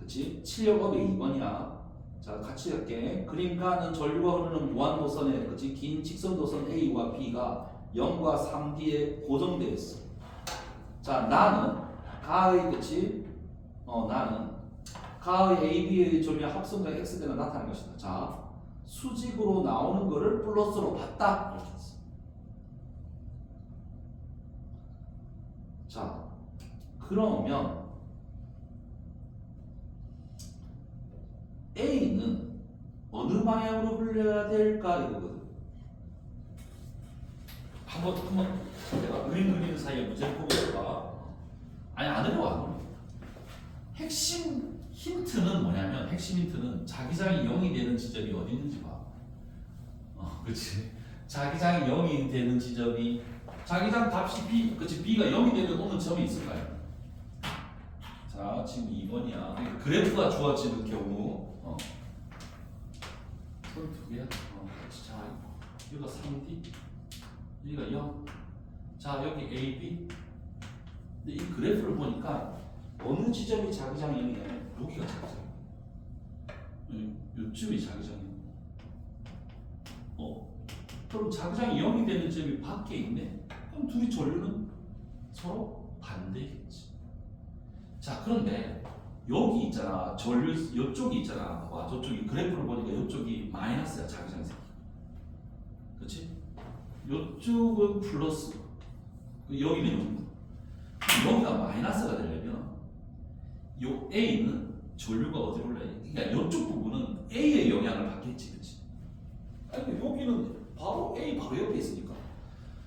그치? 7역업의 2번이야. 자, 같이 할게. 그림가는 전류가 흐르는 무한도선에, 그치? 긴 직선도선 A와 B가 0과 3D에 고정되어 있어. 자, 나는 가의, 그치? 나는 가의 AB의 전류의 합성과 X대가 나타난 것이다. 자, 수직으로 나오는 거를 플러스로 봤다. 이렇게 했어. 자, 그러면 A는 어느 방향으로 흘려야 될까 이거거든. 한번 내가 그림 그리는 사이에 문제를 보고 있어봐. 아니, 안 어려워. 핵심 힌트는 뭐냐면, 자기장이 0이 되는 지점이 어디 있는지 봐. 그렇지. 자기장이 0이 되는 지점이, 자기장 값이 B, 그렇지. B가 0이 되는 어느 점이 있을까요? 자, 지금 2번이야. 그러니까 그래프가 주어지는 경우, 소리 두 개야. 자, 여기가 3D, 여기가 0. 자, 여기 AB. 근데 이 그래프를 보니까 어느 지점이 자기장이 0이냐면 여기가 자기장이야. 요쯤이 자기장이야. 그럼 자기장이 0이 되는 점이 밖에 있네. 그럼 둘이 전류는 서로 반대겠지. 자, 그런데 여기 있잖아. 전류 이쪽이 있잖아. 와, 저쪽이 그래프를 보니까 이쪽이 마이너스야. 자기장 생기. 그렇지? 이쪽은 플러스. 여기는 0. 여기가 마이너스가 되려면 요 A는 전류가 어디로 올라야 돼? 그러니까 이쪽 부분은 A의 영향을 받겠지, 그렇지? 아니 여기는 바로 A 바로 옆에 있으니까.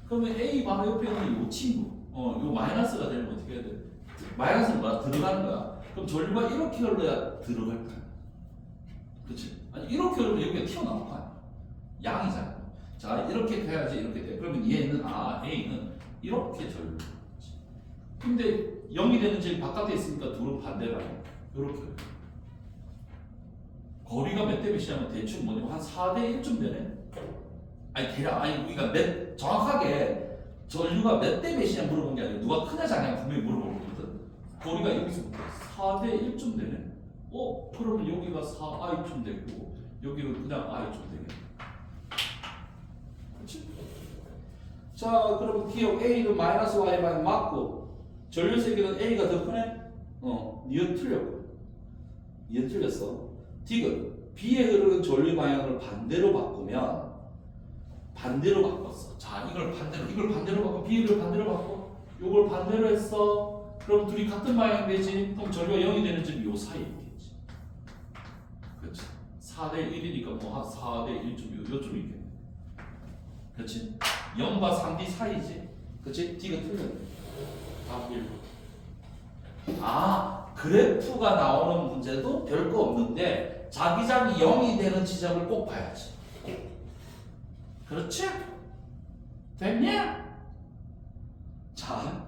그러면 A 바로 옆에 있는 요 친구, 요 마이너스가 되면 어떻게 해야 돼? 마이너스는 뭐야? 들어가는 거야. 그럼 전류가 이렇게 흘러야 들어갈 거야. 그렇지? 아니 이렇게 흘러면 여기가 튀어나올 거 아니야. 양이잖아. 자 이렇게 해야지 이렇게 돼. 그러면 얘는 A는 이렇게 전류. 근데 0이 되는 질 바깥에 있으니까 둘은 반대로 해요. 이렇게. 거리가 몇 대 몇이냐면 대충 뭐냐면 한 4대 1쯤 되네. 아니 대략 아니 우리가 몇 정확하게 전류가 몇 대 몇이냐 물어본 게 아니라 누가 크냐 작냐 분명히 물어볼 거거든. 거리가 여기서 4대 1쯤 되네. 그러면 여기가 4i쯤 되고 여기는 그냥 i쯤 되겠네. 그렇지? 자 그러면 기억 A는 마이너스 Y만 맞고 전류 세기는 A가 더 크네? 니은 틀렸고 니은 틀렸어. 디귿 B에 흐르는 전류 방향을 반대로 바꾸면 반대로 바꿨어. 자 이걸 반대로 바꿔 B를 반대로 바꿔 요걸 반대로 했어. 그럼 둘이 같은 방향 되지. 그럼 전류가 0이 되는 점이 요 사이에 있겠지. 그렇지. 4대 1이니까 뭐 한 4대 1쯤 요쯤 있겠네. 그렇지. 0과 3D 사이지. 그렇지. 디귿 틀렸네. 답 1. 그래프가 나오는 문제도 별거 없는데 자기장이 0이 되는 지점을 꼭 봐야지. 그렇지? 됐냐? 자,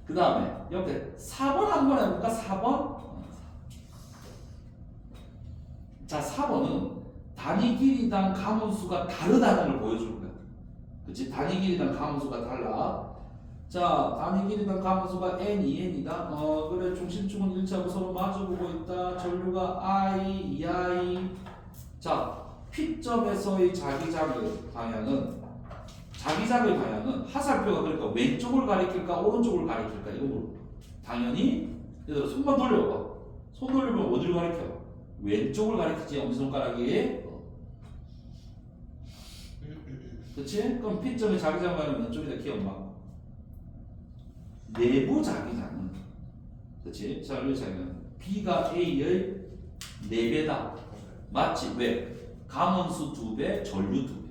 그 다음에 옆에 4번 한번 해볼까? 4번? 자, 4번은 단위 길이당 가문수가 다르다는 걸 보여줄 거야. 그치? 단위 길이당 가문수가 달라. 자, 단위 길이당 가문수가 n이 n이다. 그래 중심축은 1차고 서로 마주보고 있다. 전류가 I, 2I. 자, P점에서의 자기장의 방향은 하살표가 그러니까 왼쪽을 가리킬까 오른쪽을 가리킬까 이거 당연히 얘들아 손만 돌려봐. 손 돌리면 어디를 가리켜? 왼쪽을 가리키지 엄지손가락이. 그렇지? 그럼 P점의 자기장 방향은 왼쪽이다 기억마. 내부 자기장은 그렇지? 전류 자기장은 B가 A의 4배다. 맞지? 왜? 가문수 2배, 전류 2배.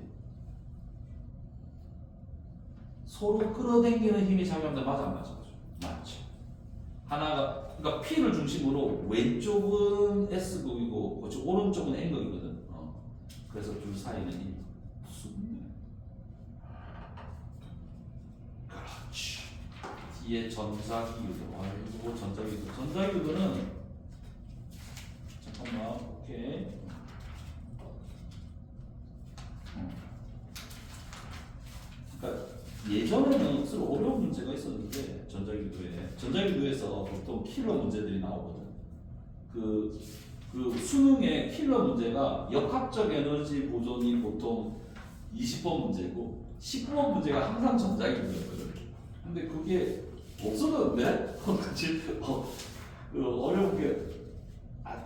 서로 끌어당기는 힘이 작용한다. 맞아, 안 맞아? 맞지. 하나가 그러니까 P를 중심으로 왼쪽은 S극이고 그렇지? 오른쪽은 N극이거든. 그래서 둘 사이는 이 무슨 그렇지. 뒤에 전자기유도. 이거 전자기유도. 전자기유도는 잠깐만. 오케이. 그러니까 예전에는 서로 어려운 문제가 있었는데 전자기도에서 보통 킬러 문제들이 나오거든. 그 수능의 킬러 문제가 역학적 에너지 보존이 보통 20번 문제고 19번 문제가 항상 전자기도였거든. 근데 그게 없어졌는데? 그치? 어려운 게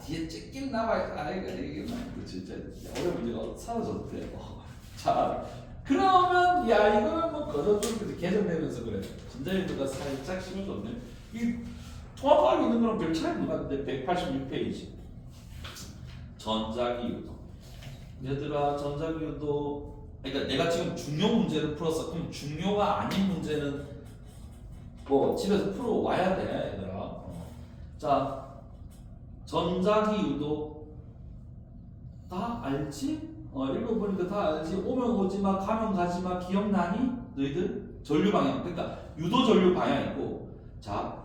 뒤에 찢긴 남아있다. 이게 진짜 어려운 문제가 사라졌대. 자, 그러면 이거는 뭐 거저좀 개선되면서 그래. 전자기도가 살짝 심해졌네. 이 통합하고 있는 거랑 별 차이 못 나는데 186페이지. 전자기유도. 얘들아 전자기유도. 그러니까 내가 지금 중요 문제를 풀었어. 그럼 중요가 아닌 문제는 뭐 집에서 풀어 와야 돼, 얘들아. 자, 전자기유도 다 알지? 읽어보니까 다 알지? 오면 오지마, 가면 가지마, 기억나니? 너희들? 전류 방향. 그러니까 유도 전류 방향이고, 자,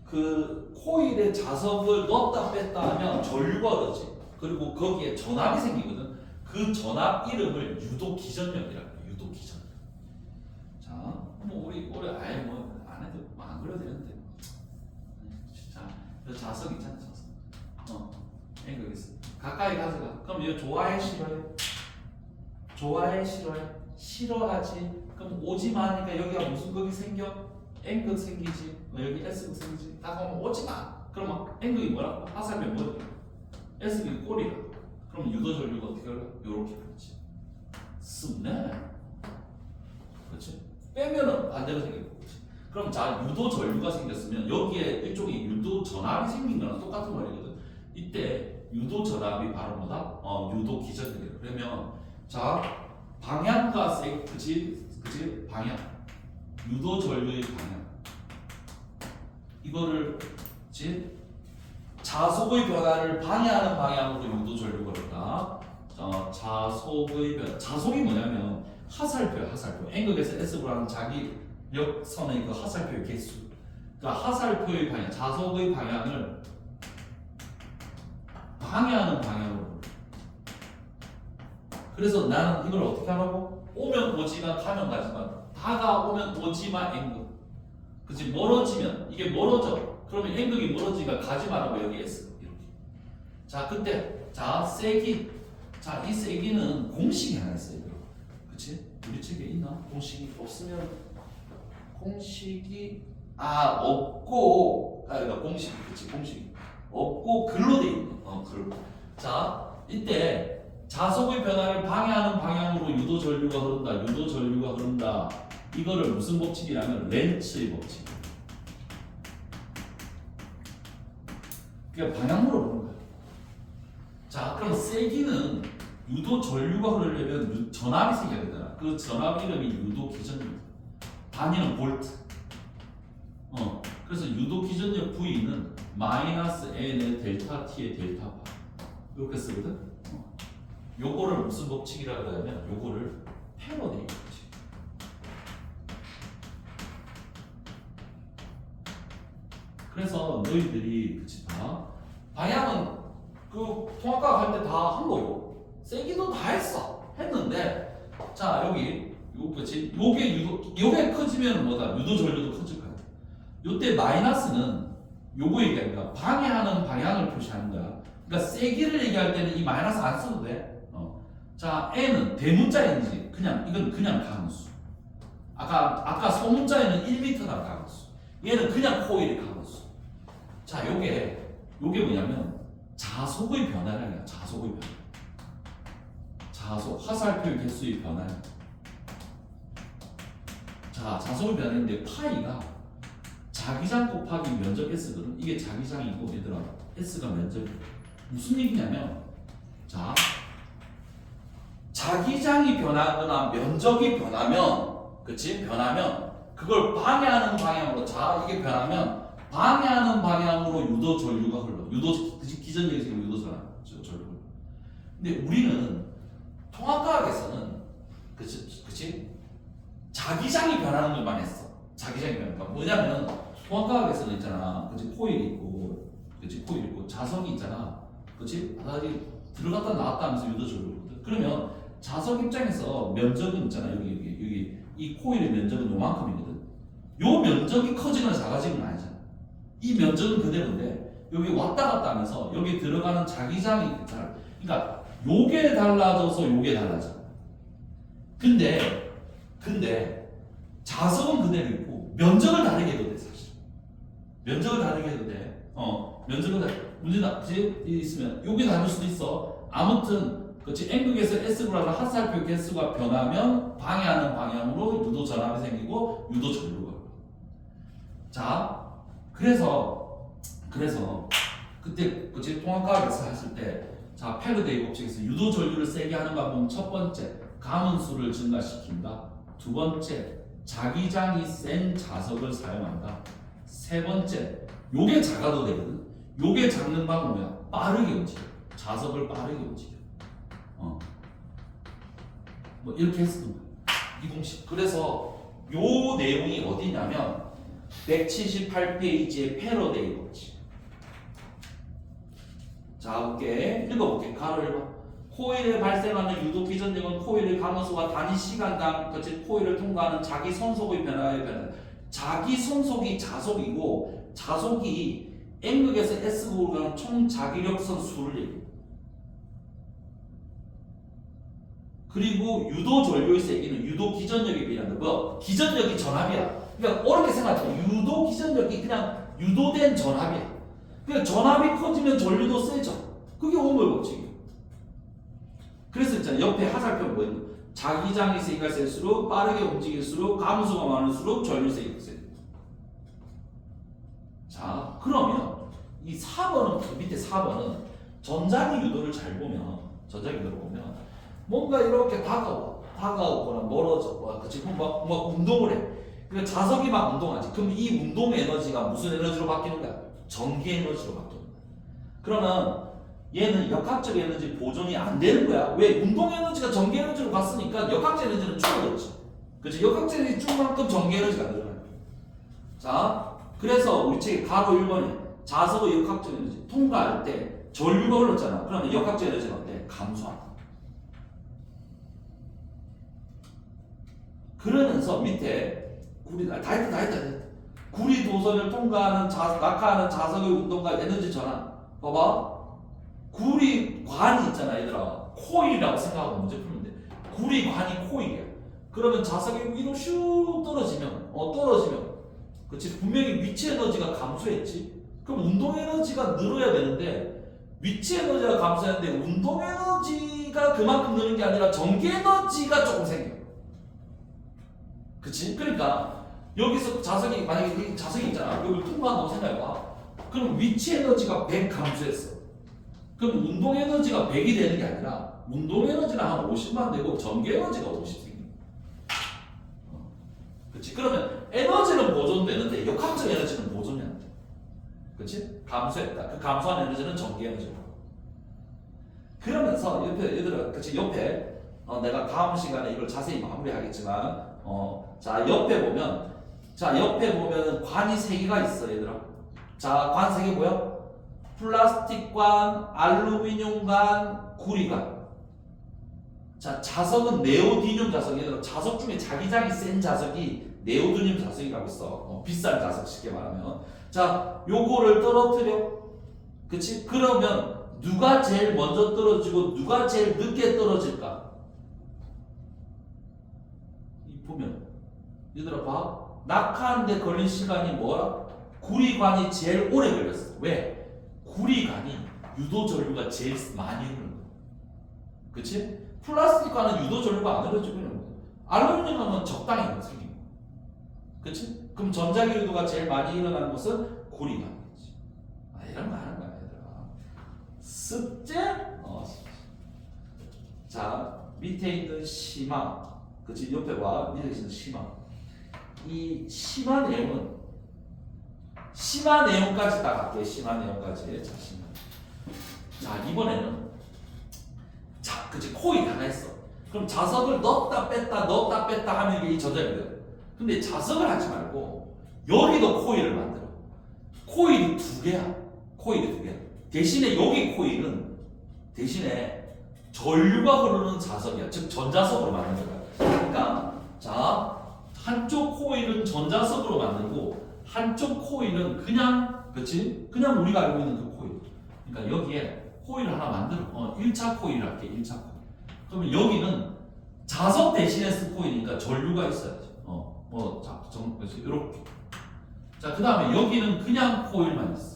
그 코일에 자석을 넣었다 뺐다 하면 전류가 흐르지. 그리고 거기에 전압이 생기거든. 그 전압 이름을 유도 기전력이라고 해요. 유도 기전력. 자, 뭐 우리 아예 뭐 안 해도 안 그려도 되는데. 자, 자석 있잖아, 자석. 이거 있어. 가까이 가져가. 그럼 이거 좋아해, 싫어해? 좋아해, 싫어해? 싫어하지. 그럼 오지마 하니까 여기가 무슨 극이 생겨? N극 생기지. 여기 S극 생기지. 다가오면 오지마. 그러면 N극이 뭐라고? 화살표 뭐지? S극이 꼬리라. 그럼 유도전류가 어떻게 할까? 요렇게 그렇지. 습네. 그렇지? 빼면은 반대로 생기고. 그렇지? 그럼 자 유도 전류가 생겼으면 여기에 일종의 유도 전압이 생긴 거랑 똑같은 말이거든. 이때 유도 전압이 바로 뭐다? 유도 기전력이야. 그러면 자 방향과 그치 방향 유도 전류의 방향 이거를 그치 자속의 변화를 방해하는 방향으로 유도 전류가 흐른다. 자속의 변화 자속이 뭐냐면 하살표야 하살표. N극에서 S로 하는 자기력선의 그 하살표의 개수. 그러니까 하살표의 방향 자속의 방향을 방해하는 방향으로. 그래서 나는 이걸 어떻게 하라고? 오면 오지만 가면 가지만 다가오면 오지만 N극. 그치 멀어지면 이게 멀어져. 그러면 N극이 멀어지니까 가지 말라고 여기 S 이렇게. 자 그때 자 세기 자 이 세기는 공식이 하나 있어요. 그치? 우리 책에 있나? 공식이 없으면 공식이 없고 그러니까 공식 그치 공식 없고 글로 돼 있는 글로. 자 이때 자속의 변화를 방해하는 방향으로 유도 전류가 흐른다. 유도 전류가 흐른다. 이거를 무슨 법칙이라면 렌츠의 법칙. 그러니까 방향으로 흐르는 거야. 자 그럼 세기는 유도 전류가 흐르려면 전압이 생겨야 되잖아. 그 전압 이름이 유도 기전력. 단위는 볼트. 그래서 유도 기전력 V는 마이너스 N의 델타 T의 델타 파. 이렇게 쓰거든. 요거를 무슨 법칙이라고 하냐면 요거를 패러데이 법칙. 그래서 너희들이 그치 다 방향은 그 통합과학 할 때 다 한 거고 세기도 다 했는데 자 여기 요 그치 요게 커지면 뭐다 유도 전류도 커질 거야. 요때 마이너스는 요거 얘기하니까 방해하는 방향을 표시하는 거야. 그러니까 세기를 얘기할 때는 이 마이너스 안 써도 돼. 자 N은 대문자인지 그냥 이건 그냥 가능수. 아까 소문자에는 1m다 가능수. 얘는 그냥 코일의 가능수. 자 요게 뭐냐면 자속의 변화량이야. 자속의 변화. 자속 화살표의 개수의 변화. 자 자속의 변화인데 파이가 자기장 곱하기 면적 S거든. 이게 자기장이고 얘들아 S가 면적이야. 무슨 얘기냐면 자 자기장이 변하거나 면적이 변하면 그치 변하면 그걸 방해하는 방향으로 자 이게 변하면 방해하는 방향으로 유도 전류가 흘러. 유도 기전력에서 유도 전류. 근데 우리는 통합과학에서는 그치 자기장이 변하는 걸만 했어. 자기장이 변하니까 뭐냐면 통합과학에서는 있잖아. 그치 코일이 있고 코일 있고 자석이 있잖아. 그치 바닥이 들어갔다 나왔다 하면서 유도 전류거든. 그러면 자석 입장에서 면적은 있잖아. 여기 이 코일의 면적은 요만큼이거든. 요 면적이 커지거나 작아지는 건 아니잖아. 이 면적은 그대로인데 여기 왔다 갔다 하면서 여기 들어가는 자기장이 있잖아. 그러니까 요게 달라져서 요게 달라져. 근데 자석은 그대로 있고 면적을 다르게 해도 돼 사실. 면적을 다르게 해도 돼. 면적은 문제다. 있으면 요게 다를 수도 있어. 아무튼 그렇지 N극에서 S로 하는 하살표 개수가 변하면 방해하는 방향으로 유도 전압이 생기고 유도 전류가. 자 그래서 그때 그치 통합과학에서 했을 때 자 패러데이 법칙에서 유도 전류를 세게 하는 방법은 첫 번째 가문수를 증가시킨다. 두 번째 자기장이 센 자석을 사용한다. 세 번째 요게 작아도 되거든. 요게 작는 방법은 뭐야? 빠르게 움직여. 자석을 빠르게 움직여. 뭐 이렇게 했었던 거야. 이 공식. 그래서 요 내용이 어디냐면 178페이지의 패러데이 법칙. 자, 읽어볼게. 가로 읽어. 코일에 발생하는 유도 기전력은 코일의 가무수가 단위 시간당 코일을 통과하는 자기 손속의 변화에 변화. 자기 손속이 자속이고 자속이 N극에서 S극으로 가는 총 자기력선 수를 얘기해. 그리고 유도 전류의 세기는 유도 기전력에 비례한다. 뭐 기전력이 전압이야. 그러니까 어렵게 생각해. 유도 기전력이 그냥 유도된 전압이야. 그러니까 전압이 커지면 전류도 세져. 그게 오물 법칙이야. 그래서 있잖아. 옆에 하살표 뭐 있는 자기장의 세기가 셀수록 빠르게 움직일수록 가무수가 많을수록 전류 세기가 세. 자, 그러면 이 4번은 그 밑에 4번은 전자기 유도를 잘 보면 전자기 유도를 보면 뭔가 이렇게 다가오거나 멀어져. 그치? 막 운동을 해. 그러니까 자석이 막 운동하지. 그럼 이 운동 에너지가 무슨 에너지로 바뀌는 거야? 전기 에너지로 바뀌는 거야. 그러면 얘는 역학적 에너지 보존이 안 되는 거야. 왜? 운동 에너지가 전기 에너지로 갔으니까 역학적 에너지는 줄어들었지. 그치? 역학적 에너지 줄 만큼 전기 에너지가 늘어나요. 자, 그래서 우리 책에 가로 1번에 자석의 역학적 에너지 통과할 때 전류가 흘렀잖아. 그러면 역학적 에너지는 어때? 감소한다. 그러면서 밑에 다 했다. 구리 도선을 통과하는 낙하하는 자석의 운동과 에너지 전환. 봐봐. 구리 관이 있잖아, 얘들아. 코일이라고 생각하고 문제 풀면 돼. 구리 관이 코일이야. 그러면 자석이 위로 슉 떨어지면, 그치? 분명히 위치 에너지가 감소했지? 그럼 운동 에너지가 늘어야 되는데, 위치 에너지가 감소했는데, 운동 에너지가 그만큼 느는 게 아니라 전기 에너지가 조금 생겨. 그치? 그러니까, 여기서 자석이, 만약에 이 자석이 있잖아. 여기 통과한다고 생각해봐. 그럼 위치 에너지가 100 감소했어. 그럼 운동 에너지가 100이 되는 게 아니라 운동 에너지는 한 50만 되고 전기 에너지가 50 생겨. 그치? 그러면 에너지는 보존되는데 역학적 에너지는 보존이 안 돼. 그치? 감소했다. 그 감소한 에너지는 전기 에너지로. 그러면서 옆에 얘들아, 그치? 옆에 내가 다음 시간에 이걸 자세히 마무리하겠지만 자 옆에 보면 관이 3개가 있어 얘들아. 자, 관 3개 뭐야? 플라스틱관, 알루미늄관, 구리관. 자, 자석은 네오디듐 자석. 얘들아, 자석 중에 자기장이 센 자석이 네오디듐 자석이라고 있어. 비싼 자석 쉽게 말하면. 자, 요거를 떨어뜨려. 그치? 그러면 누가 제일 먼저 떨어지고 누가 제일 늦게 떨어질까? 보면 얘들아 봐. 낙하하는데 걸린 시간이 뭐야? 구리관이 제일 오래 걸렸어. 왜? 구리관이 유도 전류가 제일 많이 흐르는 거야. 그치? 플라스틱관은 유도 전류가 안 흐르지 그냥. 알루미늄은 적당히 생긴 거야. 그치? 그럼 전자기 유도가 제일 많이 일어나는 곳은 구리관이지. 이런 거 하는 거야 얘들아. 습제? 자, 밑에 있는 심화. 그치? 옆에 봐. 밑에 있는 심화. 이 심화 내용은 심화 내용까지 딱 갈게. 심화 내용까지. 자, 심화. 자, 이번에는 자, 그치? 코일 하나 있어. 그럼 자석을 넣었다 뺐다 하면 이게 이 전자기거든. 근데 자석을 하지 말고 여기도 코일을 만들어. 코일이 2개야. 코일이 2개야. 대신에 여기 코일은 대신에 전류가 흐르는 자석이야. 즉 전자석으로 만든 거야. 그러니까 자, 한쪽 코일은 전자석으로 만들고 한쪽 코일은 그냥 그치? 그냥 우리가 알고 있는 그 코일. 그러니까 여기에 코일을 하나 만들어. 1차 코일을 할게. 1차 코일. 그러면 여기는 자석 대신에 쓴 코일이니까 전류가 있어야지. 그렇지. 이렇게. 자, 그 다음에 여기는 그냥 코일만 있어.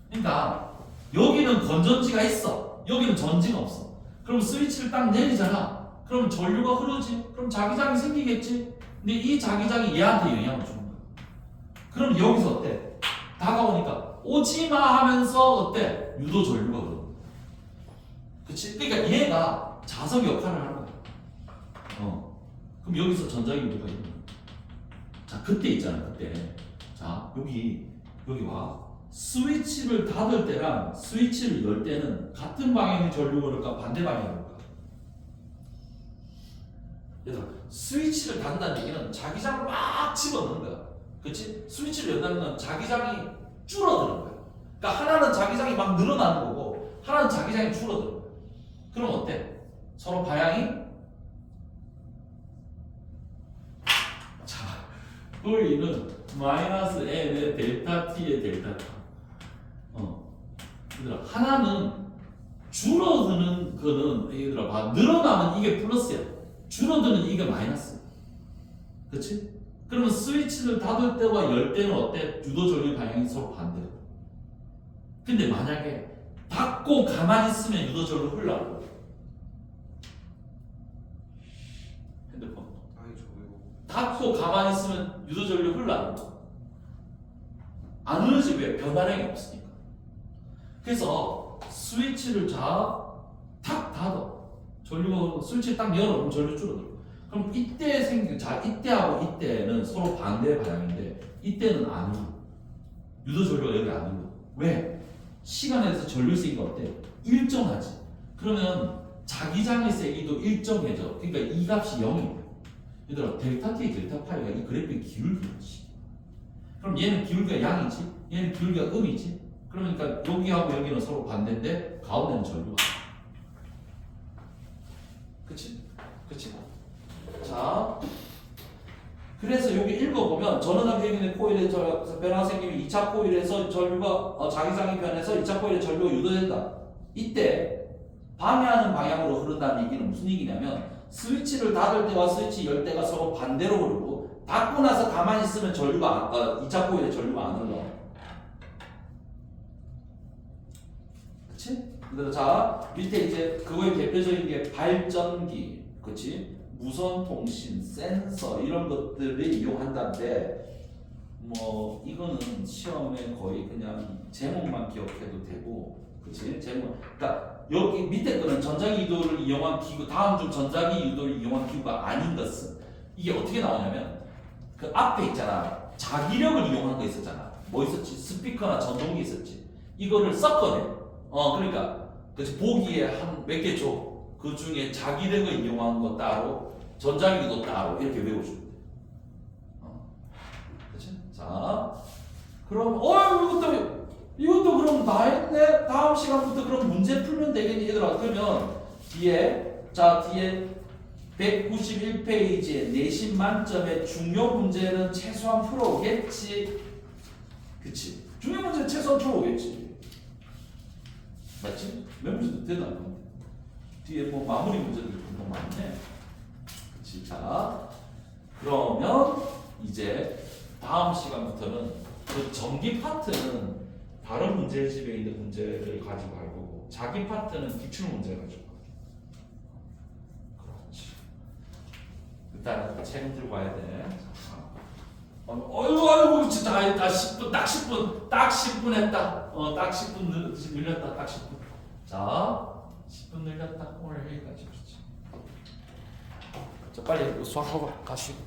그러니까 여기는 건전지가 있어. 여기는 전지가 없어. 그럼 스위치를 딱 내리잖아. 그럼 전류가 흐르지. 그럼 자기장이 생기겠지. 근데 이 자기장이 얘한테 영향을 주는 거야. 그럼 여기서 어때? 다가오니까 오지마 하면서 어때? 유도 전류가 흐르는 거야. 그치? 그러니까 얘가 자석 역할을 하는 거야. 그럼 여기서 전자기 유도가 있는 거야. 자, 그때 있잖아. 그때. 자, 여기 와. 스위치를 닫을 때랑 스위치를 열 때는 같은 방향의 전류가 흐를까? 반대 방향으로 흐를까? 얘들아, 스위치를 닫는다는 얘기는 자기장을 막 집어넣는 거야. 그치? 스위치를 연다는 건 자기장이 줄어드는 거야. 그러니까 하나는 자기장이 막 늘어나는 거고 하나는 자기장이 줄어드는 거야. 그럼 어때? 서로 방향이 자, V는 마이너스 N의 델타 T의 델타 T. 얘들아, 하나는 줄어드는 거는 얘들아 봐. 늘어나면 이게 플러스야. 줄어드는 이게 마이너스. 그치? 그러면 스위치를 닫을 때와 열 때는 어때? 유도 전류 방향이 서로 반대야. 근데 만약에 닫고 가만히 있으면 유도 전류 흘러. 핸드폰. 아니 저 이거 닫고 가만히 있으면 유도 전류 흘러. 안 흐르지. 왜? 변화량이 없으니까. 그래서 스위치를 탁 닫아. 전류가 스위치 딱 열어. 그럼 전류 줄어들어. 그럼 이때 이때하고 이때는 서로 반대 방향인데 이때는 안 흐르고 유도 전류가 여기 안 흐르고. 왜? 시간에서 전류 세기가 어때? 일정하지. 그러면 자기장의 세기도 일정해져. 그러니까 이 값이 0이야. 얘들아, 델타 T, 델타 파이가 이 그래프의 기울기지. 그럼 얘는 기울기가 양이지, 얘는 기울기가 음이지. 그러니까 여기하고 여기는 서로 반대인데 가운데는 전류가. 그치? 그치? 자, 그래서 여기 읽어보면 전원장 대기의 코일에 변화가 생기면 2차 코일에서 전류가 자기장이 변해서 2차 코일에 전류가 유도된다. 이때 방해하는 방향으로 흐른다는 얘기는 무슨 얘기냐면 스위치를 닫을 때와 스위치 열 때가 서로 반대로 흐르고 닫고 나서 가만히 있으면 전류가 2차 코일에 전류가 안 흘러. 그치? 자, 밑에 이제 그거의 대표적인 게 발전기, 그치? 무선통신, 센서 이런 것들을 이용한다는데 뭐 이거는 시험에 거의 그냥 제목만 기억해도 되고, 그치? 제목. 그러니까 여기 밑에 거는 전자기 유도를 이용한 기구, 다음 중 전자기 유도를 이용한 기구가 아닌 것은 이게 어떻게 나오냐면 그 앞에 있잖아. 자기력을 이용한 거 있었잖아. 뭐 있었지? 스피커나 전동기 있었지. 이거를 섞어내. 그러니까 그치? 보기에 한 몇 개 줘. 그 중에 자기력을 이용한 거 따로, 전자기도 따로 이렇게 외워주면 돼. 그치? 자, 그럼 이것도 그럼 다 했네. 다음 시간부터 그럼 문제 풀면 되겠니 얘들아. 그러면 뒤에 191페이지에 내신 만점의 중요 문제는 최소한 풀어오겠지. 그치? 중요 문제 최소한 풀어오겠지. 맞지? 몇 문제도 되나? 뒤에 뭐 마무리 문제들 금방 많네. 그치? 자, 그러면 이제 다음 시간부터는 그 전기 파트는 다른 문제집에 있는 문제를 가지고 할 거고, 자기 파트는 기출 문제 가지고. 그렇지. 일단 책 들고 와야 돼. 아이고 진짜 딱 10분 했다. 딱 10분 늘렸다. 딱 10분. 자, 10분 늘렸다. 오늘 여기까지. 자, 빨리 수학하고 가시고.